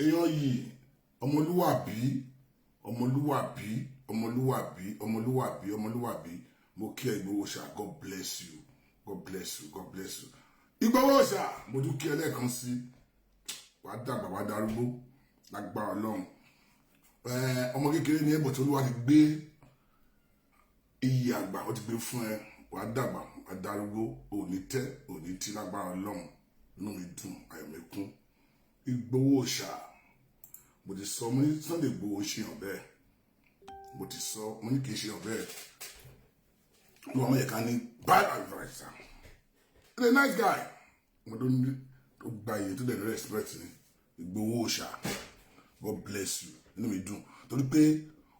èèyàn yìí ọmọlúwàbí ọmọlúwàbí ọmọlúwàbí ọmọlúwàbí ọmọlúwàbí mo kí ẹ Ìgbòho Òòṣà. God bless you, God bless you, God bless you. Ìgbòho Òòṣà mo tún kí ẹ lẹ́ẹ̀kan sí wàá dàgbà wàá darúgbó lágbára Ọlọ́run. Ọmọ kékeré ni ẹbọ tí Olúwa ti gbé iyì àgbà ó ti gbé fún ẹ, wàá dàgbà wàá darúgbó, òní tẹ́ òní tí lágbára Ọlọ́run. Inú mi dùn, ayọ̀ mi kún. Ìgbòho Òòṣà mo ti sọ, mo ní Sunday Ìgbòho ṣe hàn bẹ́ẹ̀, mo ti sọ, mo ní kì í ṣe hàn bẹ́ẹ̀. Mo ọmọ yẹn ká ní bad adviser, he's a nice guy, mo tó ní tó gba iye tó dẹ̀ respect ni. Ìgbòho Òòṣà, God bless you. Inú mi dùn torí pé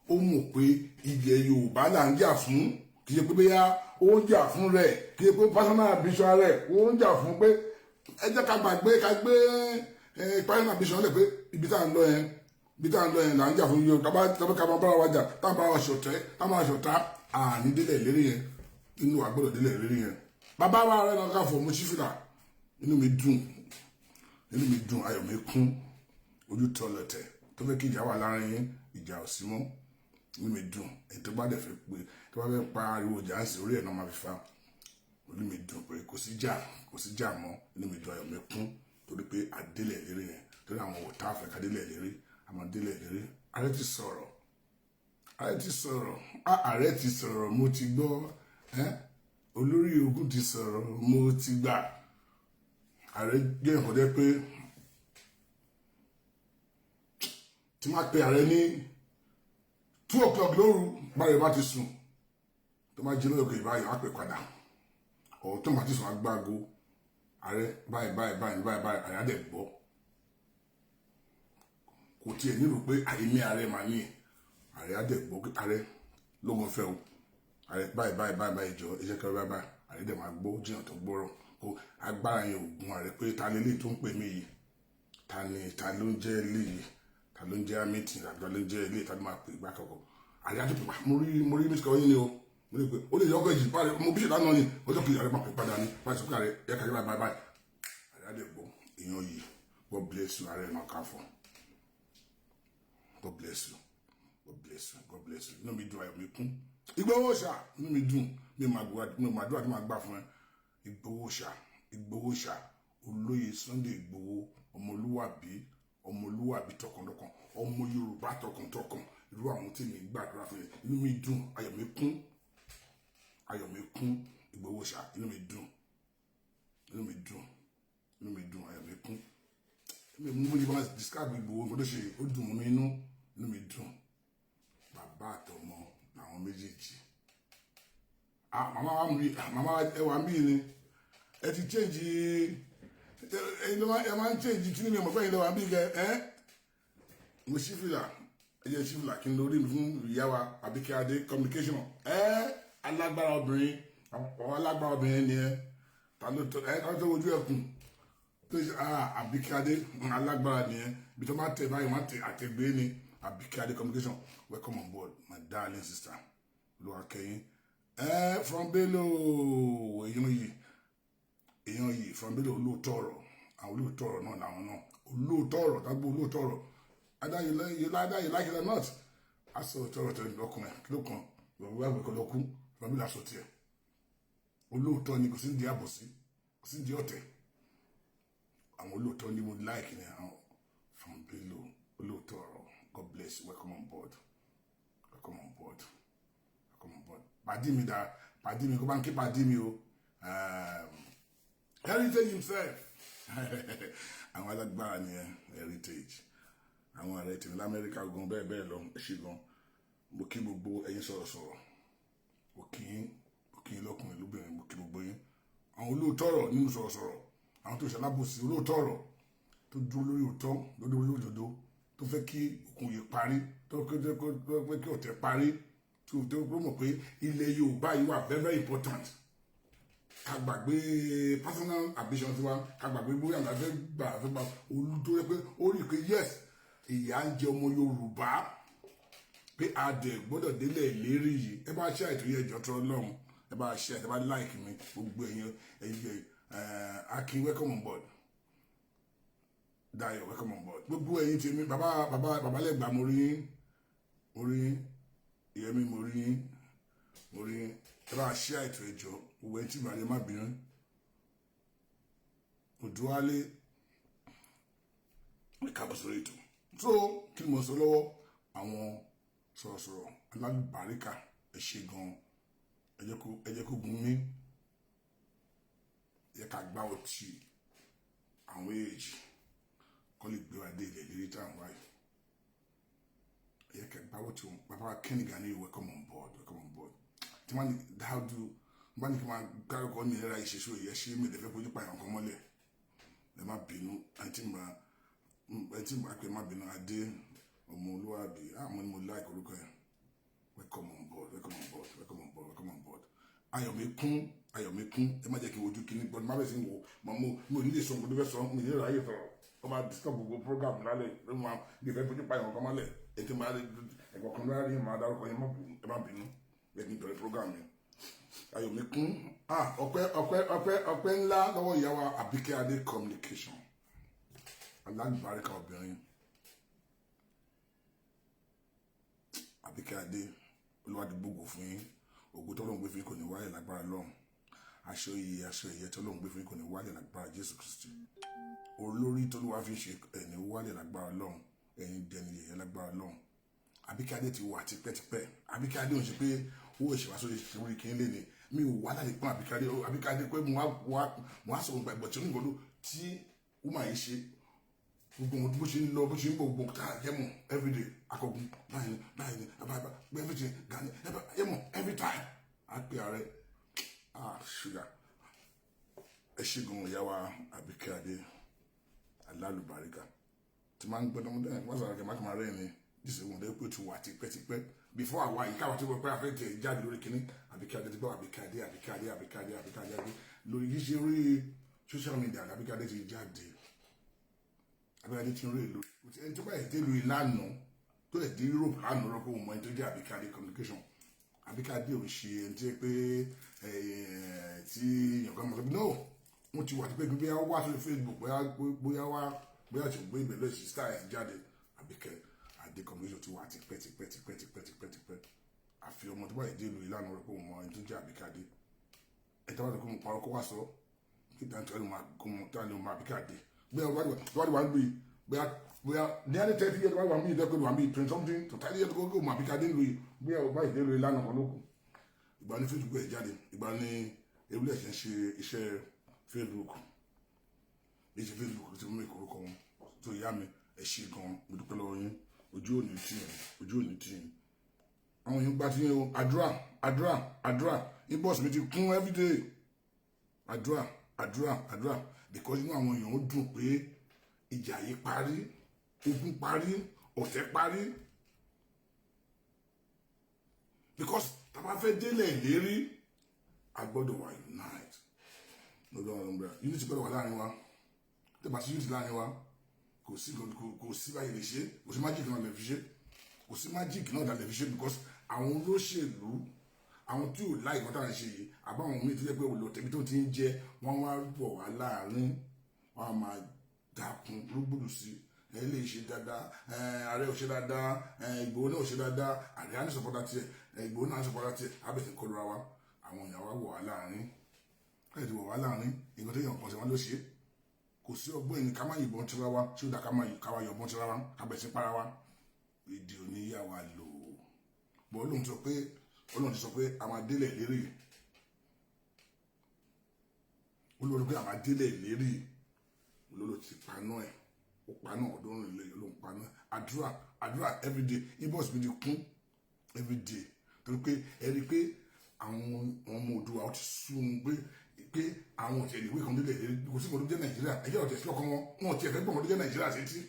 ó mọ̀ pé ilẹ̀ Yorùbá là ń jà fún, kì í ṣe pé bóyá ó ń jà fún rẹ̀, kì í ṣe pé personal ambition rẹ̀ ó ń jà fún pé ẹ jẹ́ ká gbàgbé personal ambition lẹ̀ pé ibi tá à ń lọ yẹn là ń jà fún yóò tàbí ká máa bára wa jà tá à ń bára wa ṣọ̀tẹ̀ tá à máa ṣọ̀tá àní délẹ̀ lérí yẹn, inú àgbọ̀dọ̀ délẹ̀ lérí yẹn. Bàbá wa rẹ̀ náà káfọ̀ mo ṣí fìlà, inú mi dùn, ayọ̀ mi kún. Ojú tọ́ lọ̀tẹ̀ tó fẹ́ kí ìjà wà láàrin yín, ìjà ò sí mọ́. Inú mi dùn, èyí tó bá dẹ̀ fẹ́ pé tó bá fẹ́ pa ariwo ìjà ń sì orí ẹ̀ náà máa fi fa. Inú mi dùn pé kò sí jà mọ́. Inú mi dùn, ayọ̀ mi kún torí pé àdélẹ̀ lérí yẹn, torí àwọn òtá àfẹ́ kádélẹ̀ lérí, àmọ́ délẹ̀ lérí. Ààrẹ ti sọ̀rọ̀, ààrẹ ti sọ̀rọ̀, mo ti gbọ́. Olórí ogun ti sọ̀rọ̀, mo ti gbà. Ààrẹ jẹ́ nǹkan jẹ́ pé tí máa pe ààrẹ ní 2 o'clock lóru báyìí bá ti sùn, tó máa jí lóòkè ìbáyìí á pè padà, ọ̀ tó máa ti sùn agbágo ààrẹ báyìí ààrẹ á dẹ̀ gbọ́. Kò tiẹ̀ nílò pé àìmí ààrẹ màá ní ààrẹ á dẹ̀ gbọ́ pé ààrẹ lógun fẹ́ o, ààrẹ báyìí jọ iṣẹ́ kẹrẹ báyìí ààrẹ dẹ̀ máa gbọ́ jìyàn tó gbọ́rọ̀. Kó agbára yẹn ò gun ààrẹ pé ta ni eléyìí tó ń pè mí yìí, ta ló ń jẹ́ eléyìí, ta ló ń jẹ́ amítì, ta ló ń jẹ́ eléyìí, ta ló máa pè ìgbà kọ̀ọ̀kan. Ààrẹ á dẹ̀ pè mo rí mísíkà yín ni o, mo rí pé ó lè yọkọ̀ èjì báyìí mo bí ṣe lánàá ni ọjọ́ kejì ààrẹ máa pè padà ní báyìí sọ pé ààrẹ yẹ kàkiri báyìí ààrẹ á dẹ̀ gbọ́. Èèyàn yìí God bless you, ààrẹ náà káfọ́. God bless you, God bless you, God bless you. Inú mi dùn, ayọ̀ mi kún. Ìgbòho Òòṣà, inú mi dùn, mi máa dúrà tí máa gbà fún ẹ. Ìgbòho Òòṣà, olóyè Sunday Ìgbòho, ọmọlúwàbí tọkàntọkàn, ọmọ Yorùbá tọkàntọkàn, irú àwọn tí mi gbàdúrà fún ẹ. Inú mi dùn, ayọ̀ mi kún. Ìgbòho Òòṣà, inú mi dùn, ayọ̀ mi kún. Mi mú ní bá describe Ìgbòho nǹkan tó ṣe, ó dùn mọ́ mi inú mi dùn. Bàbá àtọmọ làwọn méjèèjì. Màmá ẹwà mí ni ẹ ti change ẹ máa ń change kí ni mi mọ̀ pé ìlẹ̀ wà bí gẹ mo ṣí fìlà ẹ jẹ́ ṣí fìlà kí n lórí mi fún ìyá wa Àbíkẹ́ Adé communication alágbára obìnrin ni ẹ ta tó wojú ẹkùn tó ṣe Àbíkẹ́ Adé alágbára ni ẹ bí tó máa tẹ báyìí máa tẹ àtẹgbé ni Àbíkẹ́ Adé communication. Welcome on board my darling sister Olúwakẹ́yìn. From Bello èèyàn yìí from Bello olóòótọ́ ọ̀rọ̀, àwọn olóòótọ́ ọ̀rọ̀ náà làwọn náà olóòótọ́ ọ̀rọ̀ tágbó olóòótọ́ ọ̀rọ̀ either you like it or not. Aṣọ òótọ́ tẹ̀lé lọ́kùnrin kí ló kan ìwà ìwé kan lọ́kùn from Bello aṣọ tiẹ̀ olóòótọ́ ni kò sí di àbòsí kò sí di ọ̀tẹ̀. Àwọn olóòótọ́ ni mo like ni àwọn from Bello olóòótọ́ ọ̀rọ̀. God bless you, welcome on board. Pàdí mi kó bá ń ké pàdí mi o. Heritage himself. Àwọn alágbára ni Heritage. Àwọn ààrẹ tèmi l'Amẹ́ríkà gan bẹ́ẹ̀ lọ ṣe gan. Mo kí gbogbo ẹ̀yin sọ̀rọ̀. Mo kí yín lọ́kùnrin lóbìnrin, mo kí gbogbo yín. Àwọn olóòótọ́ ọ̀rọ̀ nínú sọ̀rọ̀. Àwọn tó ṣalábòsí olóòótọ́ ọ̀rọ̀ tó dúró lórí òótọ́ lórí òdodo tó fẹ́ kí òkun yìí parí tó fẹ́ kí ọ̀tẹ̀ parí tó mọ̀ pé ilẹ̀ Yorùbá yìí wà very very important. Ká gbàgbé personal ambition tiwa, ká gbàgbé bóyá àgbà fẹ́ gbà olú tó yẹ pé ó rí i pé yes ìyà ń jẹ ọmọ Yorùbá pé adẹ̀ gbọ́dọ̀ délẹ̀ ìlérí yìí. Ẹ bá ṣe àìtó yẹ ìjọ tó lọ́hùn, ẹ bá ṣe àìtó bá like mi gbogbo ẹ̀yin Akin welcome on board. Dayo, welcome on board. Gbogbo ẹ̀yin tèmi, bàbá lẹ́gbàá mo rí Yẹmí mo rí ẹ bá ṣí àìtò ẹjọ́ gbogbo ẹni tí ìbàdí má bínú Òdúwálé káàbọ̀ sórí ètò. So kí ni mo sọ lọ́wọ́ àwọn sọ̀rọ̀sọ̀rọ̀ alábàríkà ẹ ṣé gan ẹ jẹ́ kó gun mí ẹ ká gbá ọtí àwọn èèjì kọ́ lè gbé wa dé ilẹ̀ ìlérí tá à ń wáyé ẹ ká gbá ọtí wọn bàbá Kenny Gani welcome on board tí wọ́n ní dáadú wọ́n ní kí wọ́n kárọ̀kọ́ ní ẹ̀rọ ìṣẹ́ṣọ́ ìyẹ́ ṣe mí lẹ́fẹ́ fojú pààyàn kan mọ́lẹ̀ ẹ má bínú àti mà pé má bínú Adé Ọmọlúwàbí àwọn ni mo like orúkọ yẹn welcome on board Ayọ̀míkún ẹ má jẹ́ kí n wojú kíní gbọ́dọ̀ má bẹ̀ sí wo mo ní lè sọ mo fẹ́ sọ mi ní ìráyè sọ̀rọ̀ ọ máa disturb gbogbo program lálẹ́ ló máa lè fẹ́ fojú pààyàn kan mọ́lẹ̀ ètò máa ẹ̀kọ́ kan lára yẹn máa dárúkọ yẹn ẹ má bínú lẹ́yìn ìbẹ̀rẹ̀ program yẹn Ayọ̀míkún ọpẹ́ ńlá lọ́wọ́ ìyá wa Àbíkẹ́ Adé communication alágbàríkà obìnrin Àbíkẹ́ Adé olùwádìí fún yín ògùn tó lóun gbé fún yín kò ní wáyé lágbára lọ́hùn aṣọ ìyẹ tó lóun gbé fún yín kò ní wáyé lágbára Jésù Kristi olórí tó lówá fi ṣe ẹni wáyé lágbára lọ́hùn ẹni dẹni yẹyẹ lágbára lọ́hùn Àbíkẹ́ Adé ti wà tipẹ́tipẹ́ Àbíkẹ́ Adé òun ṣe pé owó ìṣèwà sórí ìṣòro kí n lè ní mi ò wá láti pọ́n Àbíkẹ́ Adé pé mo wá sọ nípa ìgbọ̀tí onígbòdó tí ó máa yí ṣe gbogbo ohun bó ṣe ń lọ bó ṣe ń bọ̀ gbogbo tá a yẹmọ everyday akọgun báyìí àbáyé everything Gani yẹmọ every time a pe ààrẹ ṣúgà ẹ ṣe gan ìyá wa Àbíkẹ́ Adé alálùbáríkà tí máa ń gbọ́dọ̀ mọ́tò wọ́n sọ̀rọ̀ kí n má kí n máa rẹ́ ni jíṣẹ́ wọn lẹ́yìn pé tí wà tipẹ́tipẹ́ before àwa yìí káwọn tí wọ́n pẹ́ afẹ́ tẹ̀ jáde lórí kínní Àbíkẹ́ Adé ti gbọ́ Àbíkẹ́ Adé lórí yìí ṣe rí social media Àbíkẹ́ Adé ti jáde Àbíkẹ́ Adé ti ń rí èlò ẹni tó bá yẹ dé lu ìlànà tó yẹ dé Europe lánàá rọ́pò mọ́ ẹni tó jẹ́ Àbíkẹ́ Adé communication Àbíkẹ́ Adé ò ṣe ẹni tí pé tí yọ̀ǹkan mọ̀ no wọ́n ti wà tí pé bóyá wá sórí Facebook bóyá ṣe gbé ìbẹ̀lẹ̀ sí style ẹ̀ jáde Àbíkẹ́ Adé communication ti wà tipẹ́ àfi ọmọ tó bá yẹ dé lu ìlànà rọ́pò mọ́ ẹni tó jẹ́ Àbíkẹ́ Adé ẹ̀ tó bá tó kó mọ̀ parọ́ kó wá sọ kí dáńtọ́ ẹni máa Àbíkẹ́ Adé bóyá wà ń gbé bóyá ní ẹni 30 years wà ń bí ìdẹ́kọ̀ọ́ wà ń bí 20 something to 30 years kó mọ̀ Àbíkẹ́ Adé lu bóyá ọba ìdẹ́lu ìlànà kan lókun ìgbà ní Facebook ẹ̀ jáde ìgbà ní ewúlẹ̀ ṣe ń ṣe iṣẹ́ Facebook iṣẹ́ Facebook tí mo mẹ́kọ̀ọ́ orúkọ wọn tó yá mi ẹ̀ ṣe gan mo dúpẹ́ lọ́wọ́ yín ojú òní tì yín àwọn èèyàn gba ti yín o àdúrà inbox mi ti kún everyday àdúrà because inú àwọn èèyàn ó dùn pé ìjà yìí parí ogun parí ọ̀tẹ̀ parí because tàbá fẹ́ délẹ̀ ìlérí a gbọ́dọ̀ wà unite lọ́dọ̀ ọ̀rọ̀ ọ̀rọ̀ unity gbọ́dọ̀ wà láàrin wa tẹ́bà sí unity láàrin wa kò sí báyìí lè ṣe kò sí magic náà lè fi ṣe because àwọn olóṣèlú àwọn tí ò láì kọ́tà ń ṣe yìí àbáwọn míì tó jẹ́ pé olùtọ́ tẹ̀bí tó ti ń jẹ́ wọ́n wá bọ̀ wá láàrin wọ́n á máa dàkún rúgbùdù sí ẹ lè ṣe dáadáa ààrẹ ò ṣe dáadáa Ìgbòho náà ò ṣe dáadáa ààrẹ á ní sọpọ́tà tiẹ̀ Ìgbòho náà á sọpọ́tà tiẹ̀ abẹ́sẹ̀ kọlura wa àwọn èèyàn wá wọ̀ wá láàrin káyọ̀ ti wọ̀ wá láàrin ìgbà tó yàn pọ̀ sí wọn ló ṣe kò sí ọgbọ́n ẹni ká má yìnbọn tira wa tí ó dà ká wá yọ̀bọ̀n tira wa abẹ́sẹ̀ para wa èdè oníyà wa lò bọ́ Ọlọ́run ti sọ pé àwọn adélẹ̀ lérí Ọlọ́run pé àwọn adélẹ̀ lérí Ọlọ́run ti paná ẹ̀ ó paná ọdún ilé Ọlọ́run paná àdúrà everyday inbox mi ti kún everyday torí pé ẹni pé àwọn ọmọ Oòduà ti sún pé àwọn òtí ẹ̀dìwé kan délẹ̀ lérí kò sí ọdún jẹ́ Nàìjíríà ẹ̀jẹ̀ ọ̀tẹ̀ sí ọkàn wọn ti ẹ̀fẹ́ gbọ̀n ọdún jẹ́ Nàìjíríà sétí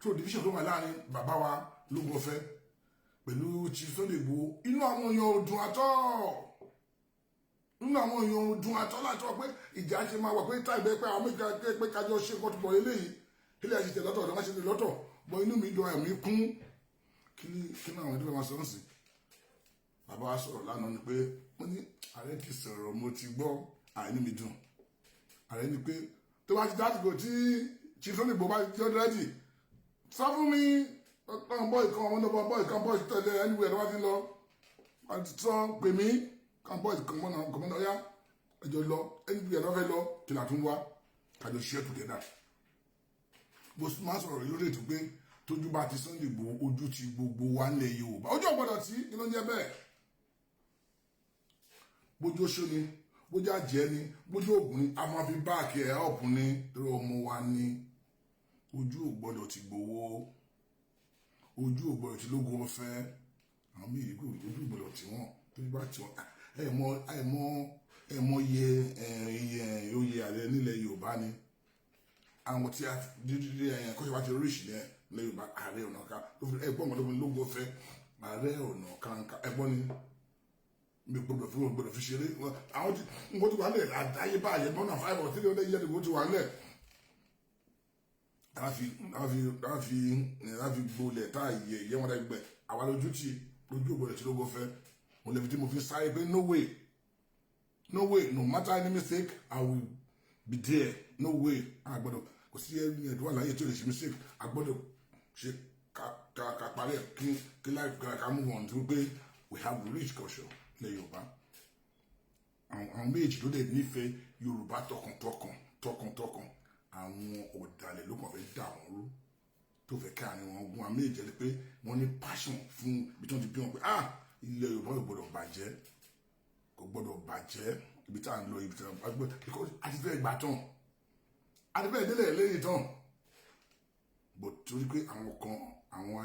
tó division tó wà láàrin bàbá wa Lógún Ọ̀fẹ́ pẹ̀lú Chief Sunday Igboho inú àwọn èèyàn ò dùn àtọ́ látọ̀ pé ìjà ṣe máa wà pé táìbẹ́ pé àwọn méjì pé kájọ ṣe kọ́ tó bọ̀ eléyìí ilé àṣìṣe lọ́tọ̀ ọ̀dọ́ máa ṣe lọ́tọ̀ bọ̀ inú mi dùn ẹ̀mí kún kí ní àwọn ìdílé máa sọ sí bàbá wa sọ̀rọ̀ lánàá ni pé wọ́n ní ààrẹ ti sọ̀rọ̀ mo ti gbọ́ àìní mi dùn ààrẹ ni pé tó bá ti dásìkò tí Chief Sunday Igboho bá ti rẹ́dì sọ fún mi kan bọ́ ìkan ọmọ náà bọ́ ìkan bọ́ ìtẹ̀lé anywhere lọ́wọ́ ti lọ àti tán pè mí kan bọ́ ìkan ọmọ náà yá ẹjọ́ lọ anywhere lọ́wọ́ fẹ́ lọ kí là tún wá kájọ share together. Bó máa sọ̀rọ̀ lórí ètò pé tójú bá ti Sunday Igboho ojú ti gbogbo wa nílẹ̀ Yorùbá ojú ọ̀gbọ́dọ̀ tí kí ló ń jẹ́ bẹ́ẹ̀ bójú oṣó ni bójú àjẹ́ ni bójú ògùn ni a máa fi báàkì ẹ̀ ọ̀pù ni torí ọmọ wa ni ojú ògbọ́dọ̀ ti Igboho ojú ògbọ́dọ̀ ti lógo ọ̀fẹ́ àwọn bí ìgbò ojú ògbọ́dọ̀ tí wọ́n tójú bá tí wọ́n ẹ̀mọ́ iye oyè ààrẹ nílẹ̀ Yorùbá ni àwọn tí a dídí kọ́ṣẹ́ bá ti oríṣi ní Yorùbá Ààrẹ Ọ̀nà Kakanfò ẹgbọ́n ọmọdé wọn lógo ọ̀fẹ́ Ààrẹ Ọ̀nà Kakanfò ẹgbọ́n ni mi gbọ́dọ̀ fi ṣeré àwọn tí nǹkan tó wà lẹ̀ àdáyébá àyè mọ́nà 5 or 300 years ago tó wà lẹ̀ láfi gbolẹ̀ tá àyè wọn dẹ́gbẹ̀ àwa lójú tí lójú ògbọ́dọ̀ tí lógo ọ̀fẹ́ mo lè fi tí mo fi sáré pé no way no matter any mistake I will be there no way àgbọ́dọ̀ kò sí ẹ̀dùn àlàyé tí o lè ṣe mistake àgbọ́dọ̀ ṣe ká parí ẹ̀ kí life ká move on tó pé we have rich culture ní Yorùbá àwọn méjì ló dé nífẹ̀ẹ́ Yorùbá tọkàntọkàn àwọn ọ̀dàlẹ̀ ló kàn fẹ́ dà wọ́n rú tó fẹ́ ká ní wọn gún àwọn méjì ẹni pé wọ́n ní passion fún ibi tí wọ́n ti bí wọn pé ilẹ̀ Yorùbá ò gbọ́dọ̀ bàjẹ́ kò gbọ́dọ̀ bàjẹ́ ibi tá à ń lọ ibi tí wọ́n bá gbé because àti fẹ́ gbà tán àti fẹ́ délẹ̀ lẹ́yìn tán bò torí pé àwọn kan àwọn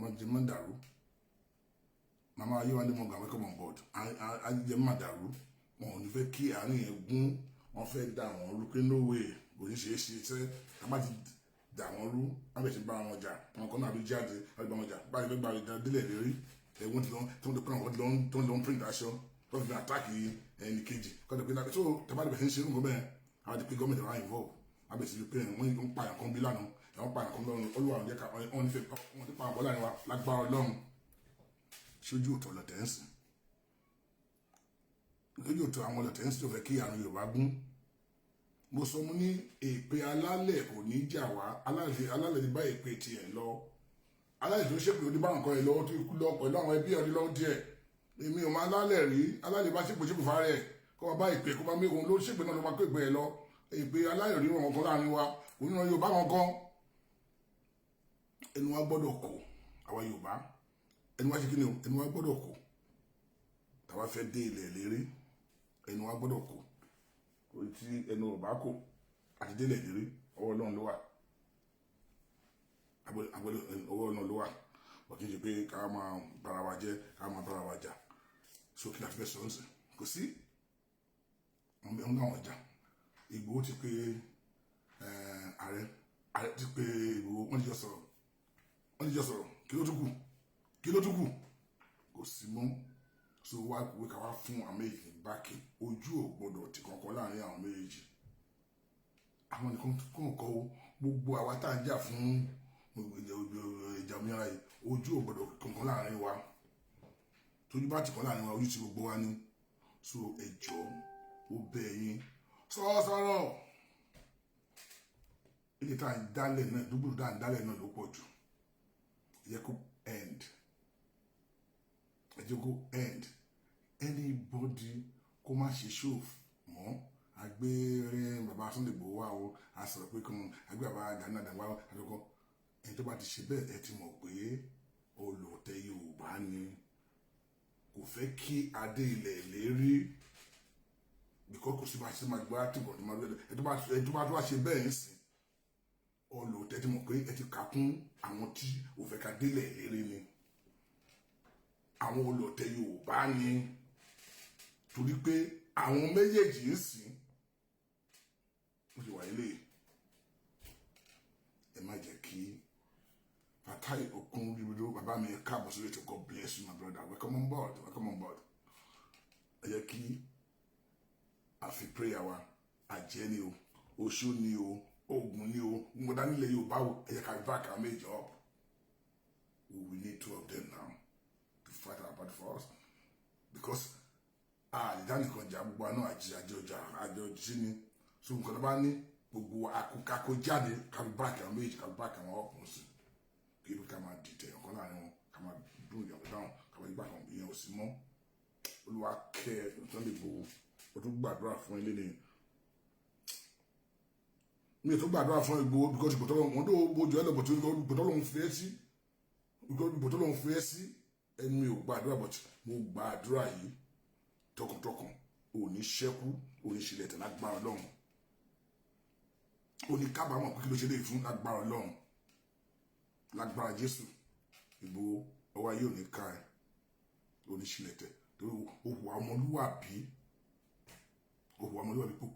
ajẹmọ́dàrú mama ayéwándé mọ̀gàn welcome on board ajẹmọ́dàrú wọn ò ní fẹ́ kí àárín yẹn gún wọn fẹ́ dà wọ́n rú pé no way kò ní ṣeé ṣe tẹ́ ká má ti dà wọ́n rú wọn bẹ̀ ṣe bá wọn jà wọn kan náà bí jáde wọn bá wọn jà báyìí fẹ́ gba ìdá délẹ̀ lérí ẹ̀wọ̀n tí wọ́n ti pẹ́ wọn tó ń lọ print aṣọ tó fi àtàkì ẹnì kejì kọ́tọ̀ pé so tẹ́bá dẹ̀ bẹ̀ ṣe ń ṣe nǹkan bẹ́ẹ̀ àwọn ti pé gọ́ọ̀mẹ̀ntì wà involve wọn bẹ̀ sí pé wọ́n ń pa ẹ̀kan bí lánàá ẹ̀wọ̀n pa ẹ̀kan lọ́run Olúwa wọn jẹ́ ká wọ́n ti pa àwọn láàrin wa lágbára Ọlọ́run ṣojú òtọ̀ lọ̀tẹ̀ẹ́sì lójú òtọ̀ àwọn lọ̀tẹ̀ẹ́sì tó fẹ́ kí àrùn Yorùbá gún mo sọ mo ní èpè alálẹ̀ kò ní jà wá alálẹ̀ ní bá èpè tiẹ̀ lọ alálẹ̀ tó ṣépè òdí bá nǹkan ẹ̀ lọ́wọ́ tó kú lọ pẹ̀lú àwọn ẹbí ọdí lọ́wọ́ díẹ̀ èmi ò máa alálẹ̀ rí alálẹ̀ bá ṣépè fárẹ̀ kó wá bá èpè kó bá mé òun ló ṣépè náà ló máa kó èpè ẹ̀ lọ èpè alálẹ̀ rí wọn kan láàrin wa oníran Yorùbá wọn kan ẹnu wa gbọ́dọ̀ kò àwa Yorùbá ẹnu wa ṣe kí ni o ẹnu wa gbọ́dọ̀ kò tàwa fẹ́ dé ilẹ̀ lérí ẹnu wa gbọ́dọ̀ kò orí tí ẹnu ọba kò àti délẹ̀ lérí ọwọ́ Ọlọ́run ló wà ọwọ́ Ọlọ́run ló wà wọ́n kì í ṣe pé ká máa bára wa jẹ́ ká máa bára wa jà sókè láti fẹ́ sọ́ọ̀sì kò sí wọn náà wọ́n jà Ìgbòho ti pé ààrẹ ti pé Ìgbòho wọ́n ti jọ sọ̀rọ̀ kí ló tún kù kò sí mọ́ so wá wí ká wá fún àwọn méjì báàkì ojú ò gbọdọ̀ ti kankan láàrin àwọn méjì àwọn nìkan kọ́ gbogbo àwa tá à ń jà fún ìjà òmìnira yìí ojú ò gbọdọ̀ kankan láàrin wa tójú bá ti kan láàrin wa ojú ti gbogbo wa ní so ẹjọ́ ó bẹ̀ yín sọ̀rọ̀ ilé tá à ń dálẹ̀ náà dúgbò tá à ń dálẹ̀ náà ló pọ̀ jù yẹ kó end ẹ jẹ́ kó end anybody kó má ṣe show mọ́ agbẹ́rẹ́ bàbá Sunday Igboho wá o a sọ̀rọ̀ pé kí wọ́n agbẹ́ bàbá Gani Adams wá àdókò ẹni tó bá ti ṣe bẹ́ẹ̀ ẹ ti mọ̀ pé olùtẹ̀ Yorùbá ni kò fẹ́ kí adé ilẹ̀ lérí bíkọ́ kò sí máa ṣe máa gbọ́ àtìkọ̀ tó máa lọ́dọ̀ ẹ tó bá tó wá ṣe bẹ́ẹ̀ ń sìn olùtẹ̀ ti mọ̀ pé ẹ ti kà kún àwọn tí ò fẹ́ ká délẹ̀ lérí ni àwọn olùtẹ̀ Yorùbá ni torí pé àwọn méjèèjì ń sìn ó ti wà ilé ẹ má jẹ́ kí Fatai Okunribido bàbá mi káàbọ̀ sórí ètò God bless you my brother welcome on board ẹ jẹ́ kí a fi prayer wa àjẹ́ ni o oṣó ni o ogun ni o gbọdá nílẹ̀ Yorùbá o ẹ jẹ́ ká back our major up we need 2 of them now to fight our battle for us because ìdánìkan jà gbogbo àná àjọjà ni so nǹkan tó bá ní gbogbo akókákó jáde ká báàkì àwọn méjì ká báàkì àwọn ọkùnrin sí kí ló ká máa dìtẹ̀ ọ̀kan láàrin wọn ká máa dún ìyàwó dáhùn ká máa gbà kan ìyẹn ò sí mọ́ Olúwa kẹ́ Sunday Igboho o tún gbàdúrà fún ilé ni mi ò tún gbàdúrà fún Igboho because ìbò tọ́lọ́ wọn tó bójú ẹ lọ́bọ̀ tó ìbò tọ́lọ́ ń fi ẹ́ sí ìbò tọ́lọ́ ń fi ẹ́ sí ẹni mi ò gbàdúrà but mo gbàdúrà yìí tọkàntọkàn ò ní ṣẹ́kù ò ní ṣílẹ̀ tẹ̀ lágbára Ọlọ́run ò ní kábàámọ̀ pé kí ló ṣe lè fún lágbára Ọlọ́run lágbára Jésù Igboho ọwọ́ ayé ò ní ká ẹ ò ní ṣílẹ̀ tẹ̀ torí òhùn ọmọlúwàbí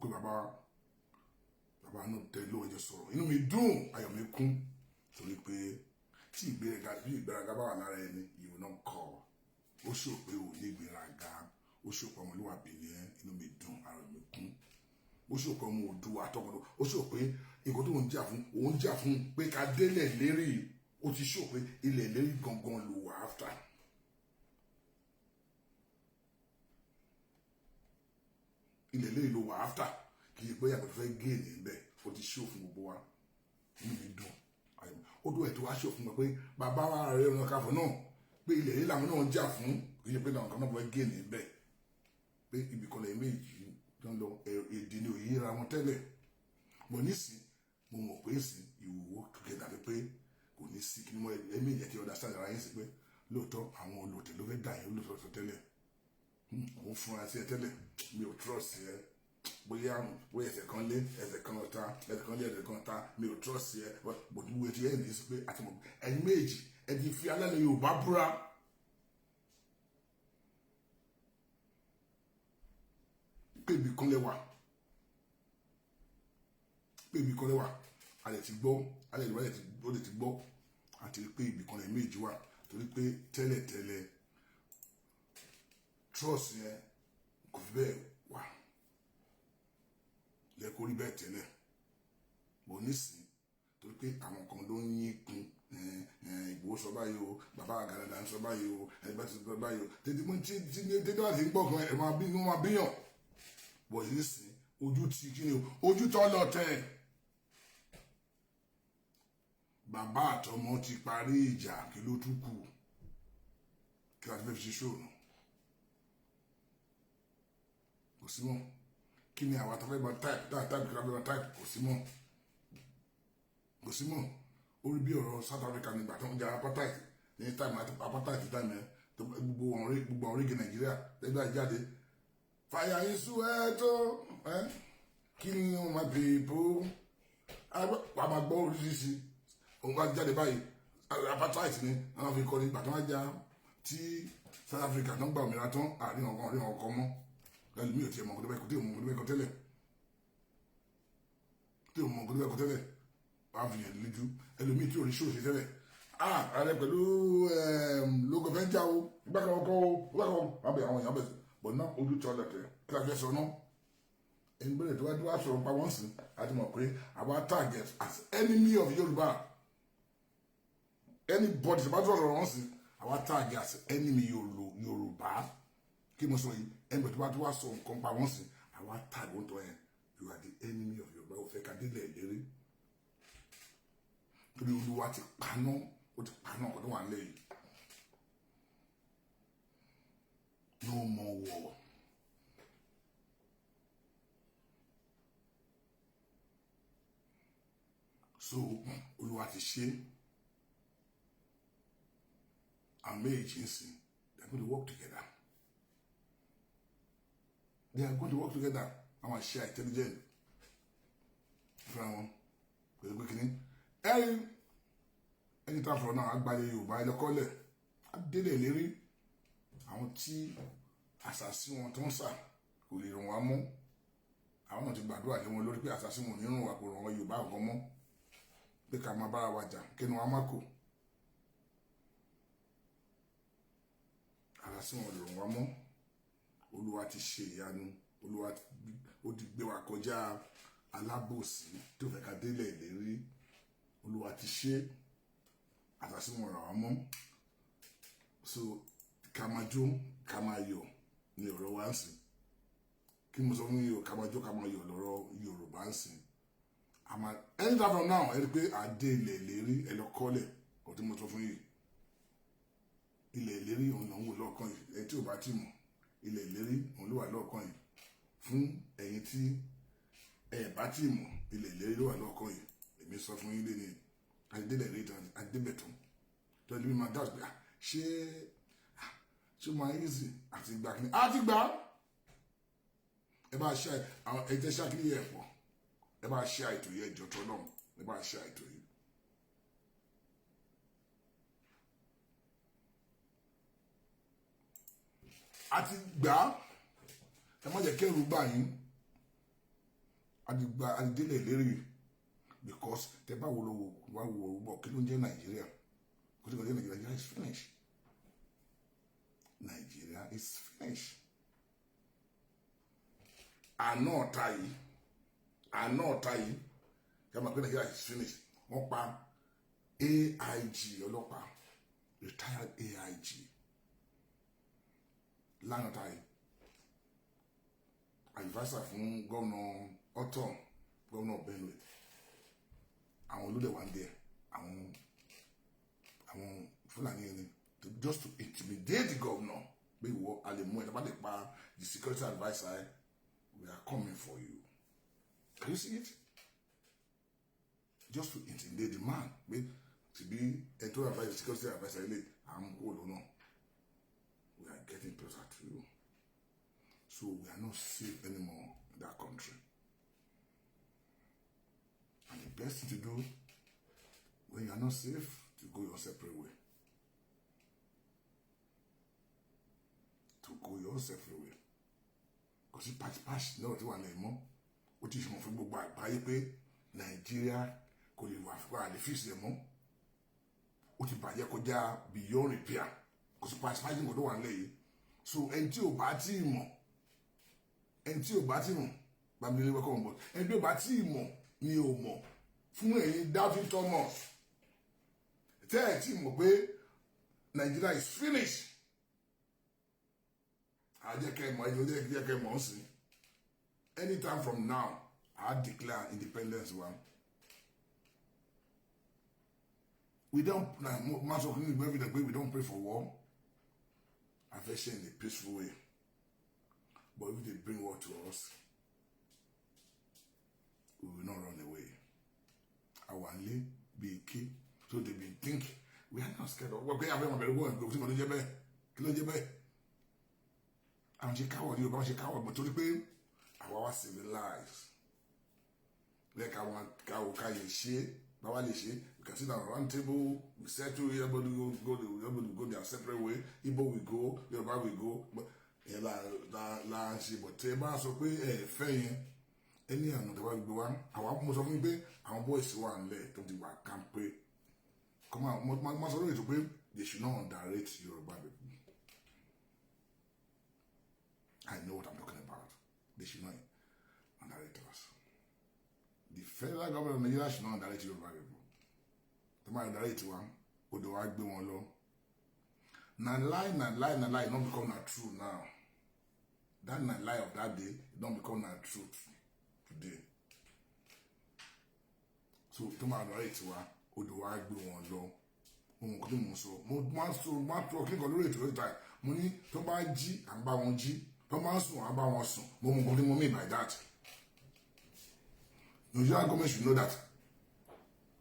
pé bàbá náà tẹ ló ẹjẹ sọ̀rọ̀ inú mi dùn ayọ̀ mi kún torí pé tí ìgbéraga bá wà lára ẹni ìwọ náà kọ ó ṣò pé ò ní ìgbéraga ó ṣò pé ọmọlúwàbí ni ẹ inú mi dùn ayọ̀ mi kún ó ṣò pé ọmọ òdu àtọkọdọ ó ṣò pé nǹkan tó ń jà fún òun jà fún pé ká délẹ̀ lérí ó ti ṣò pé ilẹ̀ lérí gangan ló wà áfítà. ilẹ̀ lérí ló wà áfítà kì í pé yàtọ̀ fẹ́ gé ní bẹ́ẹ̀ ó ti ṣó fún gbogbo wa inú mi dùn ó dún ẹ̀ tó wá ṣó fún mi pé bàbá wa rẹ̀ ọ̀nà káfọ̀ náà pé ilẹ̀ yìí làwọn náà ń jà fún kì í ṣe pé làwọn kan náà fẹ́ gé ní bẹ́ẹ̀ pé ibìkan lẹ́yìn méjì tó ń lọ èdè ní òye ra wọn tẹ́lẹ̀ mo nísìn mo mọ̀ pé sí ìwòwò together pé kò ní sí kí ni mo ẹ̀mí ìyẹn ti understand ara yín sí pé lóòótọ́ àwọn olóòtẹ̀ ló fẹ́ dà yín olóòótọ́ tẹ́lẹ̀ mo fúnra sí ẹ tẹ́lẹ̀ mi ò trust ẹ bóyá ẹsẹ̀ kan lé ẹsẹ̀ kan ta ẹsẹ̀ kan lé ẹsẹ̀ kan ta mi ò trust ẹ bòtú wo ti ẹ ní sọ pé àti ẹ̀yin méjì ẹ ti fi alẹ́ ní Yorùbá búra pé ibi kan lẹ́wà alẹ́ ti gbọ́ alẹ́ ìwádìí ó lè ti gbọ́ àti pé ibi kan lẹ́ méjì wà torí pé tẹ́lẹ̀tẹ́lẹ̀ trust yẹn kò fi bẹ́ẹ̀ wà yẹ kó rí bẹ́ẹ̀ tẹ́lẹ̀ bò nísìn torí pé àwọn kan ló ń yín kun Ìgbòho sọ báyìí o bàbá Àgàdàdà ń sọ báyìí o ẹgbẹ́ ti sọ báyìí o tètè láti ń gbọ́ kan ẹ̀ máa bíyàn bò nísìn ojú ti kí ni o ojú tó lọ tẹ̀ bàbá àtọmọ ti parí ìjà kí ló tún kù kí láti fẹ́ fi ṣe ṣòro kò sí mọ́ kí ni àwọn àtàfẹ́ bá táìpù kí lábẹ́ bá táìpù kò sí mọ́ orí bí ọ̀rọ̀ South Africa nígbà tó ń jẹ apartheid ní táìmù apartheid táìmù ẹ̀ tó gbogbo àwọn orígi Nàìjíríà lẹ́gbẹ́ àjáde fàyà iṣu ẹ̀ tó kí ni wọ́n máa bèèbò wà máa gbọ́ oríṣiríṣi òun bá jáde báyìí apartheid ni àwọn fi kọ́ nígbà tó wá já tí South Africa tó ń gba òmìnira tán àríwọ̀n ọkọ̀ mọ́ ẹlòmí ò tiẹ̀ mọ̀ kó tí òun mọ̀ kó tẹ́lẹ̀ wàá fi yẹn lójú ẹlòmí tí òun ṣòṣì tẹ́lẹ̀ ààrẹ pẹ̀lú lógo fẹ́ já o ìgbàkan ọkọ o wọ́n bẹ àwọn èèyàn bẹ̀ bọ̀ náà ojú tí wọ́n lẹ̀tẹ̀ kí a fẹ́ sọ náà ẹni bẹ̀rẹ̀ tó wá sọ̀rọ̀ pa wọ́n sí àti mọ̀ pé our target as enemy of Yorùbá anybody tó bá sọ̀rọ̀ wọ́n sí our target as enemy Yorùbá kí mo sọ yìí ẹnbẹ tó bá tó wá sọ nǹkan pa wọ́n sí àwa tag wọn tọ́ yẹn you are the enemy of Yorùbá ò fẹ́ ká délẹ̀ lérí torí Olúwa ti paná ó ti paná ọkọ̀ tó wà nílẹ̀ yìí no more war so Olúwa ti ṣe àwọn méjì ń sìn they are going to work together. They are going to work together. I want to share intelligence. From the beginning, any time from now, I buy you by the color. I did a lyric. I want to assassin one tonsa. Who you don't want more? I want to gbàdúrà lé wọn lórí pé assassin wọn nínú wa kò ràn wọn Yorùbá ọkọ mọ́. Pé ká máa bára wa jà kínú wa má kò. Assassin wọn lè ràn wá mọ́. Olúwa ti ṣe ìyanu Olúwa ó ti gbé wa kọjá alábòsí tó fẹ́ ká délẹ̀ ìlérí Olúwa ti ṣe àtàsí wọn rà wá mọ́ so ká máa jó ká máa yọ̀ ní ọ̀rọ̀ wa ń sìn kí mo sọ fún yín o ká máa jó ká máa yọ̀ lọ́rọ̀ Yorùbá ń sìn anytime from now ẹ rí pé adé ilẹ̀ ìlérí ẹ lọ kọ́lẹ̀ ọtí mo sọ fún yìí ilẹ̀ ìlérí òun ló ń wò lọ́ọ̀kan yìí ẹ tí ò bá ti mọ̀ ilẹ̀ ìlérí òun ló wà lọ́ọ̀kan yìí fún ẹ̀yin tí ẹ bá ti mọ̀ ilẹ̀ ìlérí ló wà lọ́ọ̀kan yìí èmi sọ fún yín lé ní adébẹ̀ rí tán adébẹ̀ tán tọ́jú mi máa dáhùn pé ṣé máa easy àti gbà kí ni àti gbà ẹ bá ṣe àwọn ẹjẹ ṣáàkiri yẹ pọ̀ ẹ bá ṣe àìtò yẹ ẹjọ tó náà ẹ bá ṣe àìtò yìí. àti gbà ẹ má jẹ́ kẹ́rù bá yín àdìgbà àdìdélé lérí because tẹ bá wo lówó wá wo bọ kí ló ń jẹ́ Nàìjíríà kó tí kò jẹ́ Nàìjíríà is finished Nigeria is finished. Àná ọ̀tá yìí kí a máa pé Nigeria is finished wọ́n pa AIG ọlọ́pàá retired AIG lánàá ọ̀tá yìí advisor fún gómìnà Ortom gómìnà Benue àwọn olóde wà ń dẹ àwọn Fúlàní ẹni just to intimidate the governor pé ìwọ alẹ́mú ẹ̀ tábàlẹ̀ pa the security adviser we are coming for you. Can you see it? Just to intimidate the man pé to be a total adviser security adviser ilé hold on. We are getting closer to you. So we are not safe anymore in that country. And the best thing to do when you are not safe, to go your separate way. To go your separate way. Because patch náà ti wà lẹ́yìn mọ́. Ó ti ṣùgbọ́n fún gbogbo àgbáyé pé Nàìjíríà kò lè wà fún àlè fíìsì ẹ̀ mọ́. Ó ti bàjẹ́ kọjá beyond repair. Because patch nǹkan tó wà lẹ́yìn. So ẹni tí ò bá tí ì mọ̀ Bamidele welcome on board. Ẹni tí ò bá tí ì mọ̀ ni ò mọ̀ fún ẹ̀yin David Thomas. Tẹ́ ẹ̀ tí ì mọ̀ pé Nigeria is finished. Anytime from now, I declare independence one. We don't we don't pray for war. Affection in a peaceful way. But if they bring war to us, we will not run away. Our only be key. So they be think we are not scared of what we have very well and go to the àwọn ṣe káwọ̀ ní ọba wọn ṣe káwọ̀ bọ̀ torí pé àwa wá civilize lẹ́ka àwọn káwọ̀ káyè ṣe báwa lè ṣe we can sit down around table we settle everybody go their separate way Igbo we go Yoruba we go ẹ̀ la ń ṣe bọ̀ tẹ́ bá sọ pé ẹ̀ fẹ́ yẹn ẹni àná tẹ́ wá gbé wá àwa mo sọ fún mi pé àwọn boys wà nílẹ̀ tó ti wà kàmpé kọ́mọ mo sọ lórí ètò pé they should not underrate Yoruba people. I know what I'm talking about. They should not underrate us. The federal government of Nigeria should not underrate Yoruba people. They might underrate one, or they will be one law. Now lie, not become not true now. That not lie of that day, it don't become not truth today. So to my underrate one, or they will be one law. Mo tó kí kan lórí ètò ìta mo ní tó bá jí à ń bá wọn jí tó máa ń sùn à ń bá wọn sùn mo mọ nǹkan tí mo mean by that. Nigerian government should know that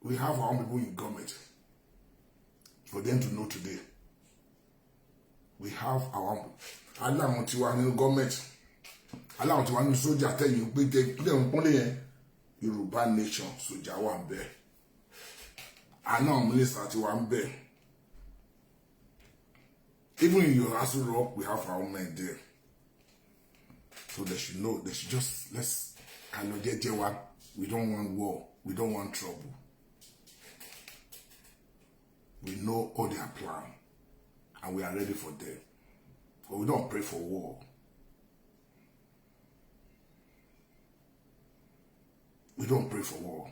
we have our own people in government for them to know today. We have our own. Aláwọn tí wà nínú government aláwọn tí wà nínú sójà tẹ̀yìn pé tẹ̀ ń pọ́nlé yẹn Yorùbá nation sójà wà ń bẹ̀. Àná àwọn mínísítà tí wà ń bẹ̀. Even in your Aso Rock, we have our own men there. So they should know, they should just, we don't want war, we don't want trouble. We know all their plan, and we are ready for them. But we don't pray for war. We don't pray for war.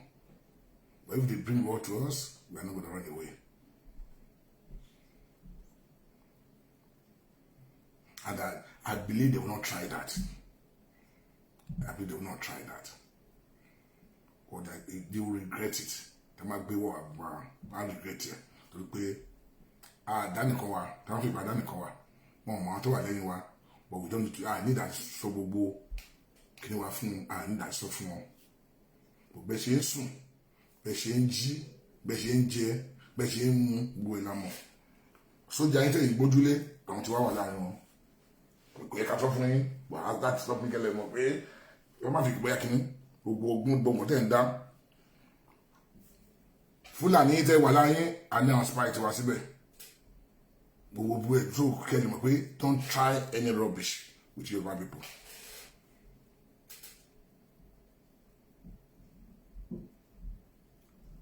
But if they bring war to us, we are not going to run away. And I believe they will not try that. I believe they will not try that. but they will regret it. They might be what I regret it. To pay Danikowa, don't be by Danikowa. One month or anywhere, but we don't need to. I need that so bobo. Can you have I need that so fun. But Bessie soon, Bessie G, Bessie J, Bessie Buenamo. So giant in Bodule, don't you have a we can't stop me, but as that stop me getting more pay. You might be working, who will go more than that. Fulani tẹ wà láyé and now spite wá síbẹ̀. Gbogbo ẹ̀ tó kẹ́lì mọ̀ pé don't try any rubbish with Yoruba people.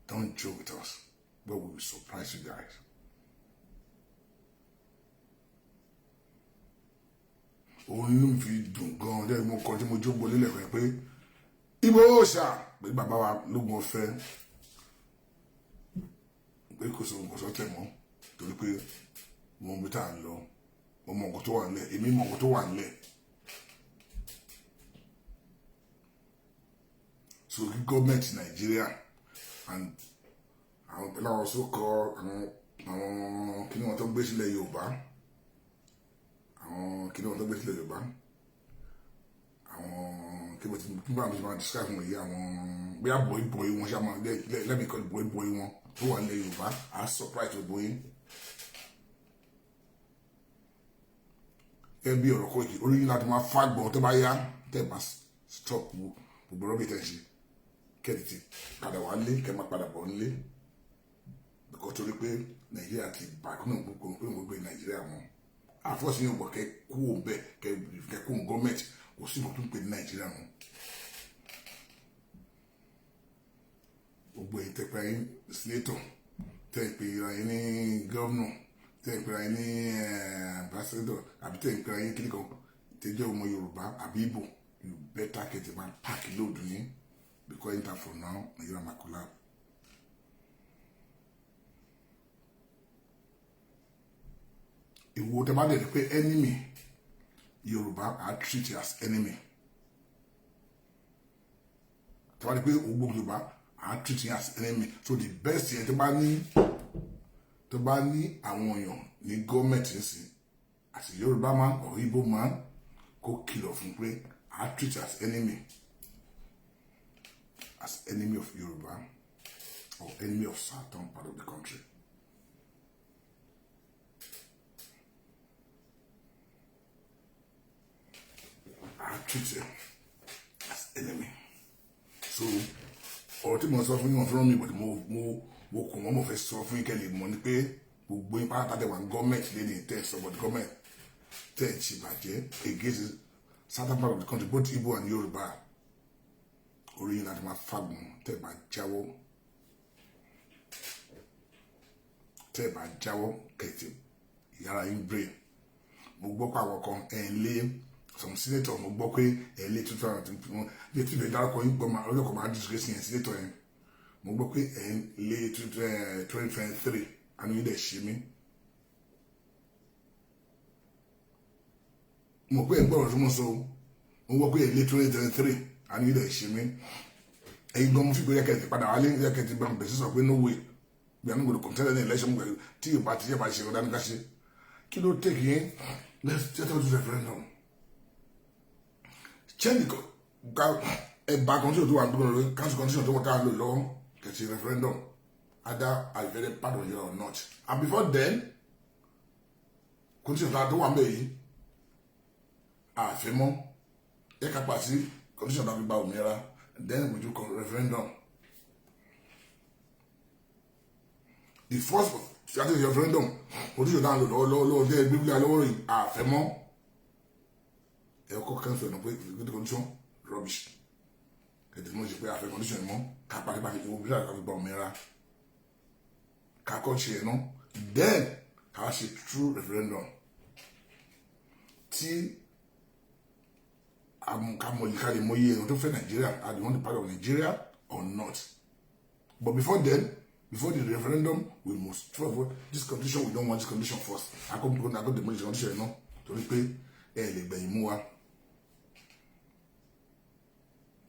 Don't joke with us, but we will surprise you guys. Òun fi dùn gan dẹ́ mo kọ́ tí mo jókòó lélẹ̀ fẹ́ pé Ìgbò Òòṣà pé bàbá wa lógun ọ̀fẹ́. Pé kò sọ mọ́ torí pé mo ń bí tá à ń lọ mo mọ nǹkan tó wà nílẹ̀ èmi mọ nǹkan tó wà nílẹ̀. So the government Nigeria and àwọn pẹ̀lú àwọn sókọ àwọn kíní wọn tó gbé sílẹ̀ Yorùbá àwọn kíní wọn tó gbé sílẹ̀ Yorùbá àwọn kí wọ́n ti bá mi máa describe wọn yìí àwọn bí àbọ̀ wọn ṣe máa lẹ́mìí kan ìbọ̀ wọn tó wà nílẹ̀ Yorùbá à surprise gbogbo yín. Ẹ bí ọ̀rọ̀ kọ́ọ̀kì orí yín láti máa fàgbọ́n tó bá yá tẹ́ bá stop gbogbo rọ́bì tẹ́ ṣe kẹ́ẹ̀dì ti padà wá lé kẹ́ẹ̀ máa padà bọ̀ nílé kọ́ torí pé Nàìjíríà ti bàkúnà gbogbo Nàìjíríà wọn àfọ́sí yóò gbọ́ kẹ́ kú òun bẹ́ẹ̀ kẹ́ kú òun gọ́ọ̀mẹ̀ntì kò sí nǹkan tó ń pè ní Nàìjíríà wọn. Gbogbo èyí tẹ́pẹ́ ayé sínétọ̀ tẹ́pẹ́ ayé ní gọ́ọ̀nà tẹ́pẹ́ ayé ní ambassador àbí tẹ́pẹ́ ayé kíníkan tẹ́jọ́ ọmọ Yorùbá àbí Ìgbò you better get a man pack lóòdù yín because enter for now Nigeria ma collapse. Ìwò tẹ́ bá dẹ̀ pé enemy Yorùbá are treated as enemy. Tẹ́ bá dẹ̀ pé ògbó Yorùbá are treating as enemy. So the best thing tó bá ní àwọn èèyàn ní gọ́ọ̀mẹ̀ntì ń sìn as a Yorùbá man or Igbo man kó kìlọ̀ fún pé are treated as enemy of Yoruba or enemy of certain part of the country. Are treated as enemy. So ọ̀rọ̀ tí mo sọ fún yín fún mi but mo kò mọ́ mo fẹ́ sọ fún yín kẹ́lẹ̀ mọ́ ni pé gbogbo yín pátá tẹ̀ wá gọ́ọ̀mẹ̀ntì lé ní tẹ̀ sọ but gọ́ọ̀mẹ̀ntì tẹ̀ ṣì bàjẹ́ against certain part of the country both Igbo and Yoruba orí yín láti máa fagbọn tẹ̀ bá jáwọ́ kẹ̀tì ìyára yín brain mo gbọ́ pé àwọn kan ẹ̀ ń lé some senator mo gbọ́ pé ẹ̀ lé 2021 bí tí ìbẹ̀rẹ̀ dárúkọ yín gbọ́ máa ọlọ́kọ̀ máa disgrace yẹn senator yẹn mo gbọ́ pé ẹ̀ ń lé 2023 àmì ilẹ̀ ṣe mí mo pé ẹ̀ ń gbọ́dọ̀ tó mọ̀ sọ mo gbọ́ pé ẹ̀ lé 2023 àmì ilẹ̀ ṣe mí ẹ̀yin gan mo fi gbé yẹ́kẹ̀tì padà wálé yẹ́kẹ̀tì gbọ́n bẹ̀rẹ̀ sísọ pé no way we are not going to contest any election tí ìbá ti yẹ bá ṣe ọ̀dà nígbà ṣe kí ló take yín let's get out to referendum change ẹ̀bà constitution tó wà nígbà lórí council constitution tó wọ́n ká lò lọ́wọ́ kẹ̀sì referendum either I very part of it or not and before then constitution tó wà ń bẹ̀ yìí àfẹ́mọ́ ẹ̀ka pàṣẹ constitution tó fi gba òmìnira then we do referendum. The first strategy referendum constitution down lọ́wọ́ dé bíbélì alọ́wọ́ yìí àfẹ́mọ́ ẹ̀kọ́ kẹ́ńsọ̀ ẹ̀nà pé the condition rubbish kẹ̀tẹ̀ mọ́ ṣe pé àfẹ́ condition ẹ̀mọ́ kápákípákí ìwò bíbélì àkàfi gba òmìnira kakọ́ ṣe ẹ̀nà then ká ṣe true referendum tí àmọ̀lìkàlè mọ́yé ẹ̀nà tó fẹ́ Nigeria are the one part of Nigeria or not but before the referendum we must trouble this condition we don't want this condition first I go demolish the condition no torí pé ẹ lè gbẹ̀yìn mú wa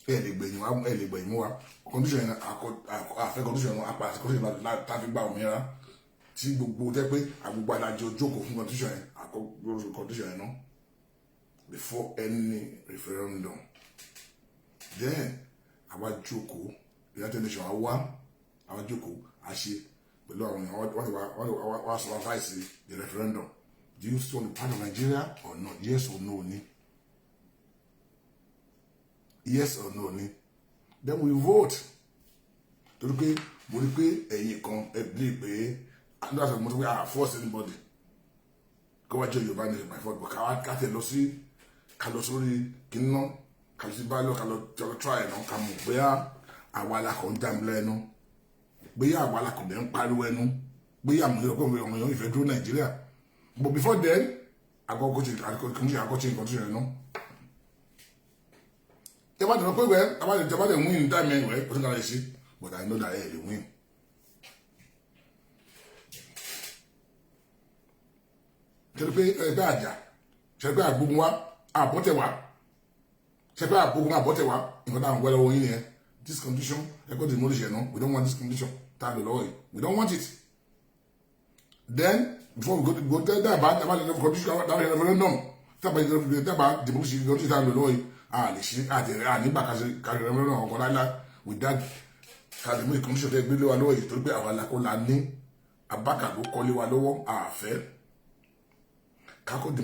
ẹ lè gbẹ̀yìn mú wa condition yẹn àfẹ́ condition yẹn apá àti condition yẹn tàbí gba òmìnira tí gbogbo jẹ́ pé àgbogbo adájọ́ jókòó fún condition yẹn àkọ́kọ́ condition yẹn náà before any referendum then àwa jókòó United Nations àwa jókòó àṣe pẹ̀lú àwọn èèyàn wọ́n wá supervise the referendum. Do you still want to be part of Nigeria or not? Yes or no ni? Yes or no ni? Then we vote. Torí pé mo rí pé ẹ̀yin kan ẹ believe pé and that's mo sọ pé force anybody kó wá jẹ́ Yorùbá nation by force but ká tẹ̀ lọ sórí kìnnì náà ká lọ sí báyìí lọ ká lọ try náà ká mọ̀ bóyá àwa alákọ̀ ń dá mi lẹ́nu bóyá àwa alákọ̀ ń pariwo ẹnu bóyá àmọ́ ìyọ̀pọ̀ ọmọ èèyàn ìfẹ́ dúró Nàìjíríà. But before then, I go change condition, no. They want to play well, about the win time anyway, but I know that they win. Chepe Baja, Chepe Bugwa, Botewa, Chepe Bugwa, Botewa, in well in here. This condition, I got demolition, no. We don't want this condition. We don't want it. Then, before we go tell that about the condition that referendum, about the bullshit go to the law. With that, had the condition take below a lawyer to be our Lacolani, a back will call you a low, fair. Kako the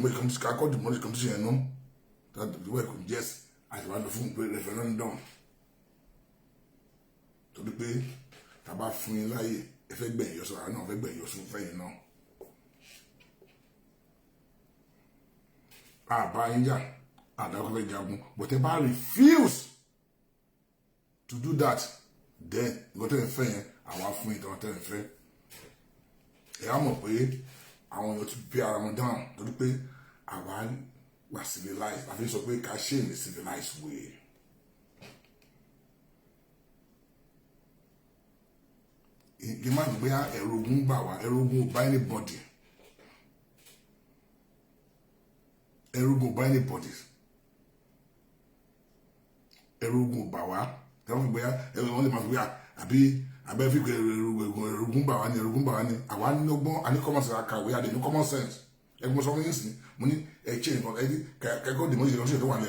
most condition, no, that the work just as wonderful referendum to the pay, Taba Funilai, if I beg yourself, I know, if I beg yourself, you know. But if I refuse to do that, then you go to the fair, I want for me to tell the fair. I'm a way, I want you to pay around down to the pay. I want to civilize. I feel so way cash in the civilized way. You might be a room by anybody. Erugun by anybody. Erugun bawa. Tell me only man we are. Abi fi erugun bawa ni. Awa no bon ani common sense we had no common sense. Egmo so yin money exchange but ka go the money to one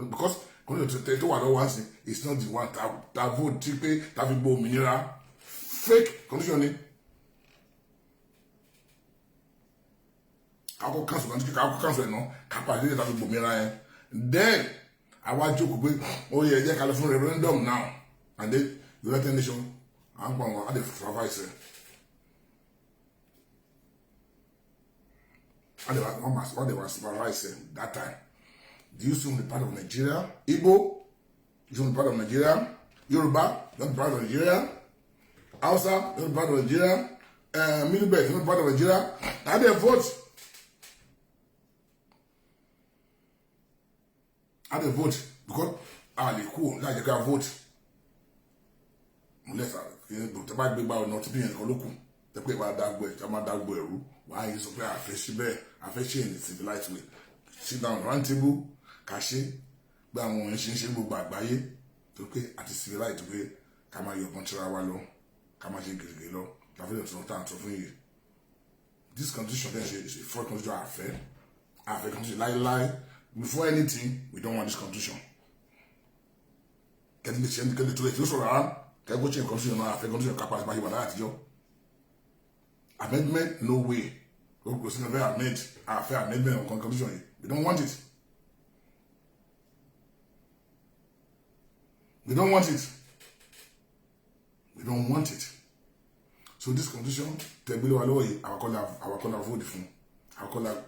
because to one once it's not the one that vote tipe that fi bo mineral fake condition. I will cancel no capacity that will be then I want you to be yeah, California referendum now. And then United Nations I'm going to supervise. And what they were supervising that time. Do you assume the part of Nigeria? Igbo? You assume the part of Nigeria? Yoruba? Not the part of Nigeria? Hausa? Not the part of Nigeria? Middle Belt? Not the part of Nigeria? And they vote. I don't vote because they cool. Now you can vote. Unless the bad big bow not to be in Koloku. The quick about that way, that way. Why is okay? I fish in the civilized way. Sit down, round table, cash, but I'm going to back by it. Okay, at the civilized way. Come on, your bunch of our come on, you this condition is a fraud condition affair. Affair condition lie. Before anything, we don't want this condition. Can you change the two if around? Can you change condition now? After condition capacity by that job. Amendment, no way. We go see never amend. After amendment on condition, we don't want it. We don't want it. We don't want it. So this condition, tell me our color vote from. Our color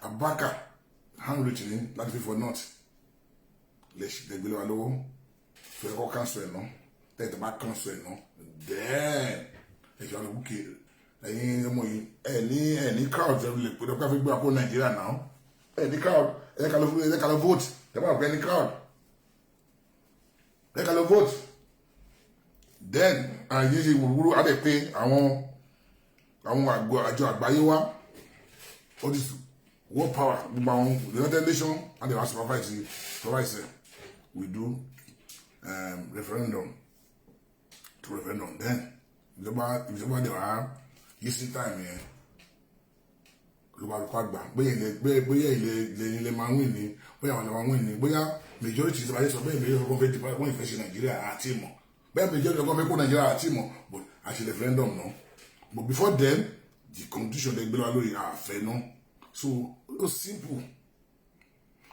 a backer handwritten that for not. Let's the below alone. So I cancel no. Let the back cancel no. Then if you are okay, any crowd put up traffic back on Nigeria now. Any crowd, they can vote. They want any crowd. They can vote. Then I usually will have a pay. I want go àjọ all this war power the United Nations and the supervise. we do referendum to referendum. Then, if somebody are using time here, bóyá ilé máa win ni bóyá àwọn máa win ni bóyá majority ti báyé sọ bẹ́ẹ̀ majority ọkọ̀ fẹ́ ti wọ́n ìfẹ́ ṣe Nàìjíríà àti ìmọ̀ bẹ́ẹ̀ majority ọkọ̀ fẹ́ kó Nàìjíríà àti ìmọ̀ but àṣẹ referendum náà but before then the constitution dey gbé lọ lórí àfẹ́ náà so ó simple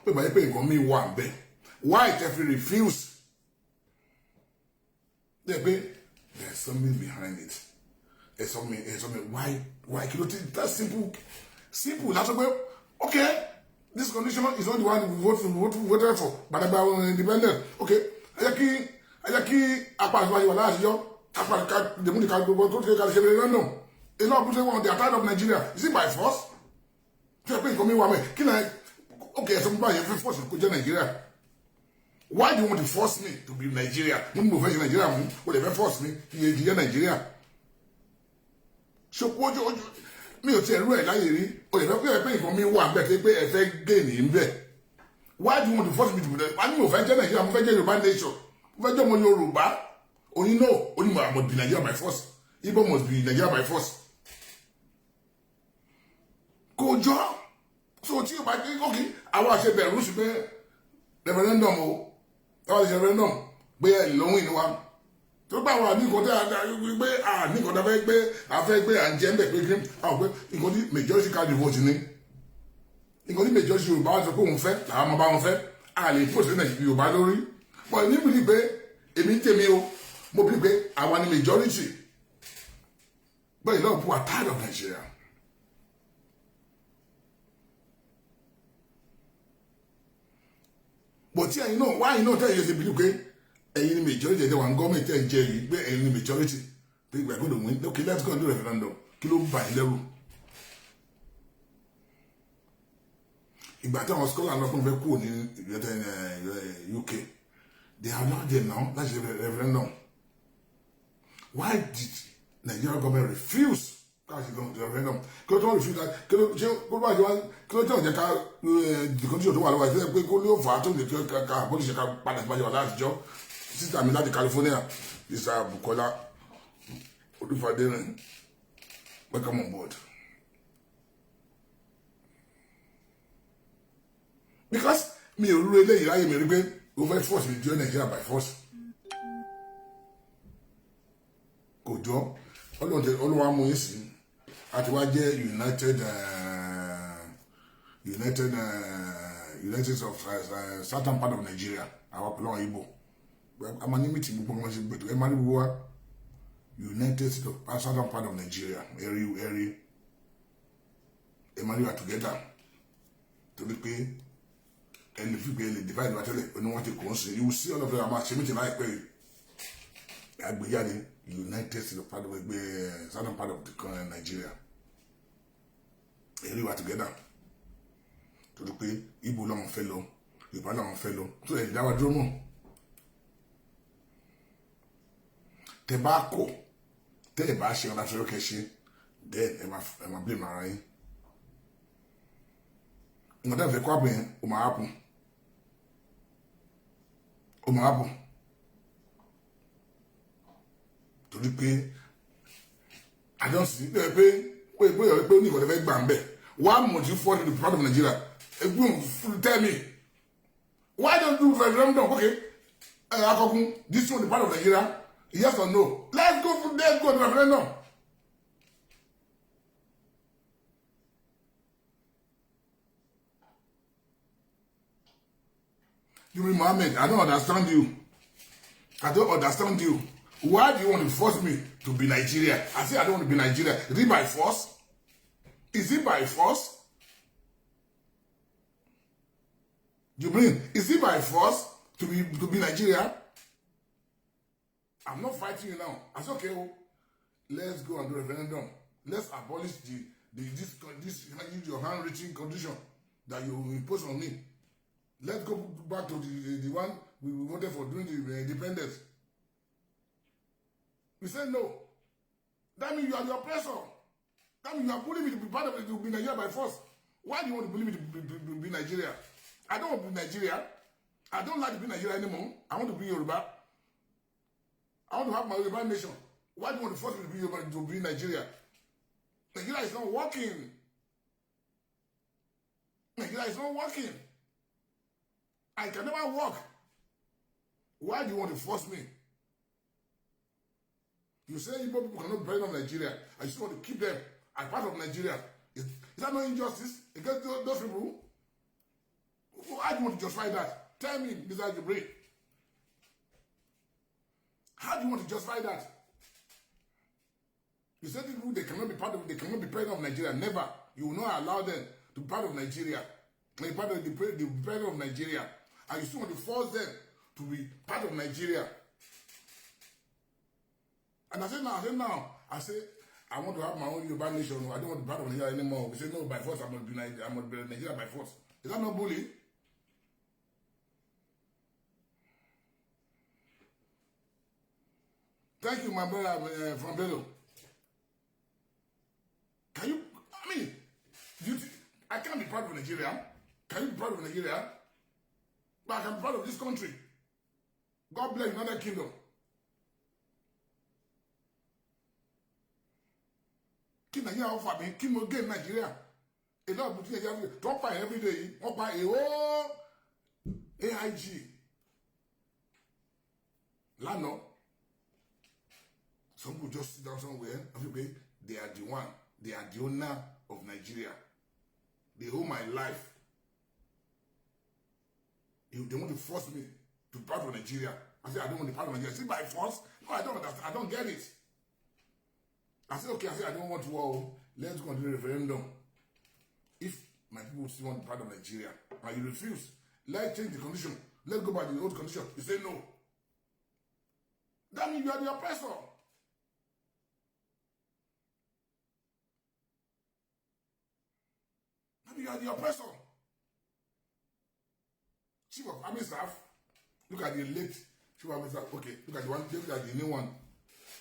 pé báyé pé nǹkan mi wà ń bẹ̀ why it every refuse there pé there's something behind it there's something why kí ló ti that simple that's why okay this condition is not the one we voted for but about independent okay ayaki apart why you last year apart the money can go to the referendum a lot of people want they are tired of Nigeria is it by force so pé nǹkan mi wà mẹ́ kí na okay some people you force to go Nigeria why do you want to force me to be Nigeria mo ní mo fẹ́ ṣe Nigeria mo o lè fẹ́ force me iye jẹ́ Nigeria so ojú mi ò tiẹ̀ rú ẹ̀ láyé rí o lè fẹ́ pé nǹkan mi wà bẹ́ẹ̀ pé ẹ fẹ́ gé ní bẹ́ẹ̀ why do you want to force me to be there wọ́n ní mo fẹ́ jẹ́ Nigeria mo fẹ́ jẹ́ Yorùbá nation mo fẹ́ jẹ́ ọmọ Yorùbá onímọ̀ must be Nigeria by force Igbo must be Nigeria by force kò jọ so tí o bá dé okay àwọn àṣẹ bẹ̀rù sí pé referendum o àwọn àṣẹ referendum pé ẹ̀ lóhùn ìní wa tó bá wà ní nǹkan tí a gbé ní nǹkan tí a fẹ́ gbé à ń jẹ́ ń bẹ̀ pé kí àwọn pé nǹkan tí majority card vote ní nǹkan tí majority Yorùbá sọ pé òun fẹ́ làwọn ọmọ bá wọn fẹ́ a lè fò sí Yorùbá lórí but ní bìlí pé èmi ń tèmi o mo bìlí pé àwa ni majority but a lot of people are tired of Nigeria. But tí ẹ̀yin náà why náà tẹ̀yẹ ṣe bìlí pé ẹ̀yin ni majority ẹ̀jẹ̀ wà ń gọ́ọ̀mẹ̀ntì ẹ̀ ń jẹ́ yìí pé ẹ̀yin ni majority pé we are going to win okay let's go and do referendum kí ló ń bà yín lẹ́rù. ìgbà tí àwọn scholar náà kún fẹ́ kúrò ní UK they are not there now láti ṣe referendum why did Nigeria government refuse láti ṣe referendum kí ló tó refuse that kí ló tó jẹ́ ká the condition tó wà lọ́wọ́ ẹ̀ pé kó ló fà á tó lè ká àbọ̀dìṣe ká padà sípàjẹ́ wà láti jọ sísá mi láti California Mr. Bukola Olúfadérin welcome on board. Because mi ò rú eléyìí láyé mi rí pé o fẹ́ force mi join Nigeria by force. Kò jọ Ọlọ́run á mú yín sí àti wá jẹ́ United of certain part of Nigeria àwọn pẹ̀lú àwọn Igbo. A máa ní meeting gbogbo wọn ṣe gbẹ̀tọ̀ ẹ máa ní gbogbo wa United States of certain part of Nigeria area ẹ máa ní wa together torí pé ẹni fi pé ẹni divide wa tẹ́lẹ̀ ẹni wọ́n ti kò ń sìn you will see all of them àmà ṣe meeting láìpẹ́ yìí àgbéjáde United States of part of certain part of the Nigeria area wa together torí pé Igbo làwọn fẹ́ lọ Yorùbá làwọn fẹ́ lọ tó ẹ̀ dáwà dúró mọ́. Tobacco, tẹ́ bá ṣe ọ̀nà àṣírí kẹ́ṣe, then ẹ máa blame ara yín. Nǹkan tẹ́ fẹ́ kọ́ àbẹ̀ yẹn, ó máa happen. Torí pé, àjọsí pé bóyá pé ó ní ìkọ̀tẹ́ fẹ́ gbà ń bẹ̀. Why must you fall into the part of Nigeria? Tell me, why don't you do referendum? Okay, Akokun, this one the part of Nigeria. Yes or no? Let's go to the referendum. You mean Mohammed, I don't understand you. Why do you want to force me to be Nigeria? I say I don't want to be Nigeria. Is it by force? You mean, is it by force to be Nigeria? I'm not fighting you now. I said, okay, let's go and do a referendum. Let's abolish this your handwritten condition that you impose on me. Let's go back to the one we voted for during the independence. We said no. That means you are the oppressor. That means you are pulling me to be part of it, to be Nigeria by force. Why do you want to bully me to be Nigeria? I don't want to be Nigeria. I don't like to be Nigeria anymore. I want to be Yoruba. I want to have my Yoruba nation. Why do you want to force me to be Yoruba, to be Nigeria? Nigeria is not working. Nigeria is not working. I can never work. Why do you want to force me? You say Igbo people cannot burn of Nigeria, and you still want to keep them as part of Nigeria. Is that not injustice against those people? How do you want to justify that? Tell me, Mr. Jibril. How do you want to justify that? You said people they cannot be part of, they cannot be president of Nigeria. Never. You will not allow them to be part of Nigeria. Be part of the president of Nigeria. And you still want to force them to be part of Nigeria. And I say, I want to have my own Yoruba nation. I don't want to be part of Nigeria anymore. We say, no, by force, I must be Nigeria by force. Is that not bullying? Thank you, my brother from Bello. Can you, I mean, I can't be part of Nigeria. Can you be part of Nigeria? But I can be part of this country. God bless United Kingdom. Kí Nigeria offer me, kí mo gain Nigeria. A lot of people Nigeria don't buy every day. Wọ́n buy a whole AIG. Lano. Some people just sit down somewhere and say, they are the one. They are the owner of Nigeria. They own my life. They want to force me to be part of Nigeria. I said, I don't want to be part of Nigeria. Say by force? No, I don't understand. I don't get it. I said, okay, I don't want to war. Let's go and do a referendum. If my people still want to be part of Nigeria, and you refuse, let's change the condition. Let's go by the old condition. You say no. That means you are the oppressor. You are the oppressor. Chief of Army Staff, look at the late Chief of Army Staff. Okay, look at the one, look at the new one.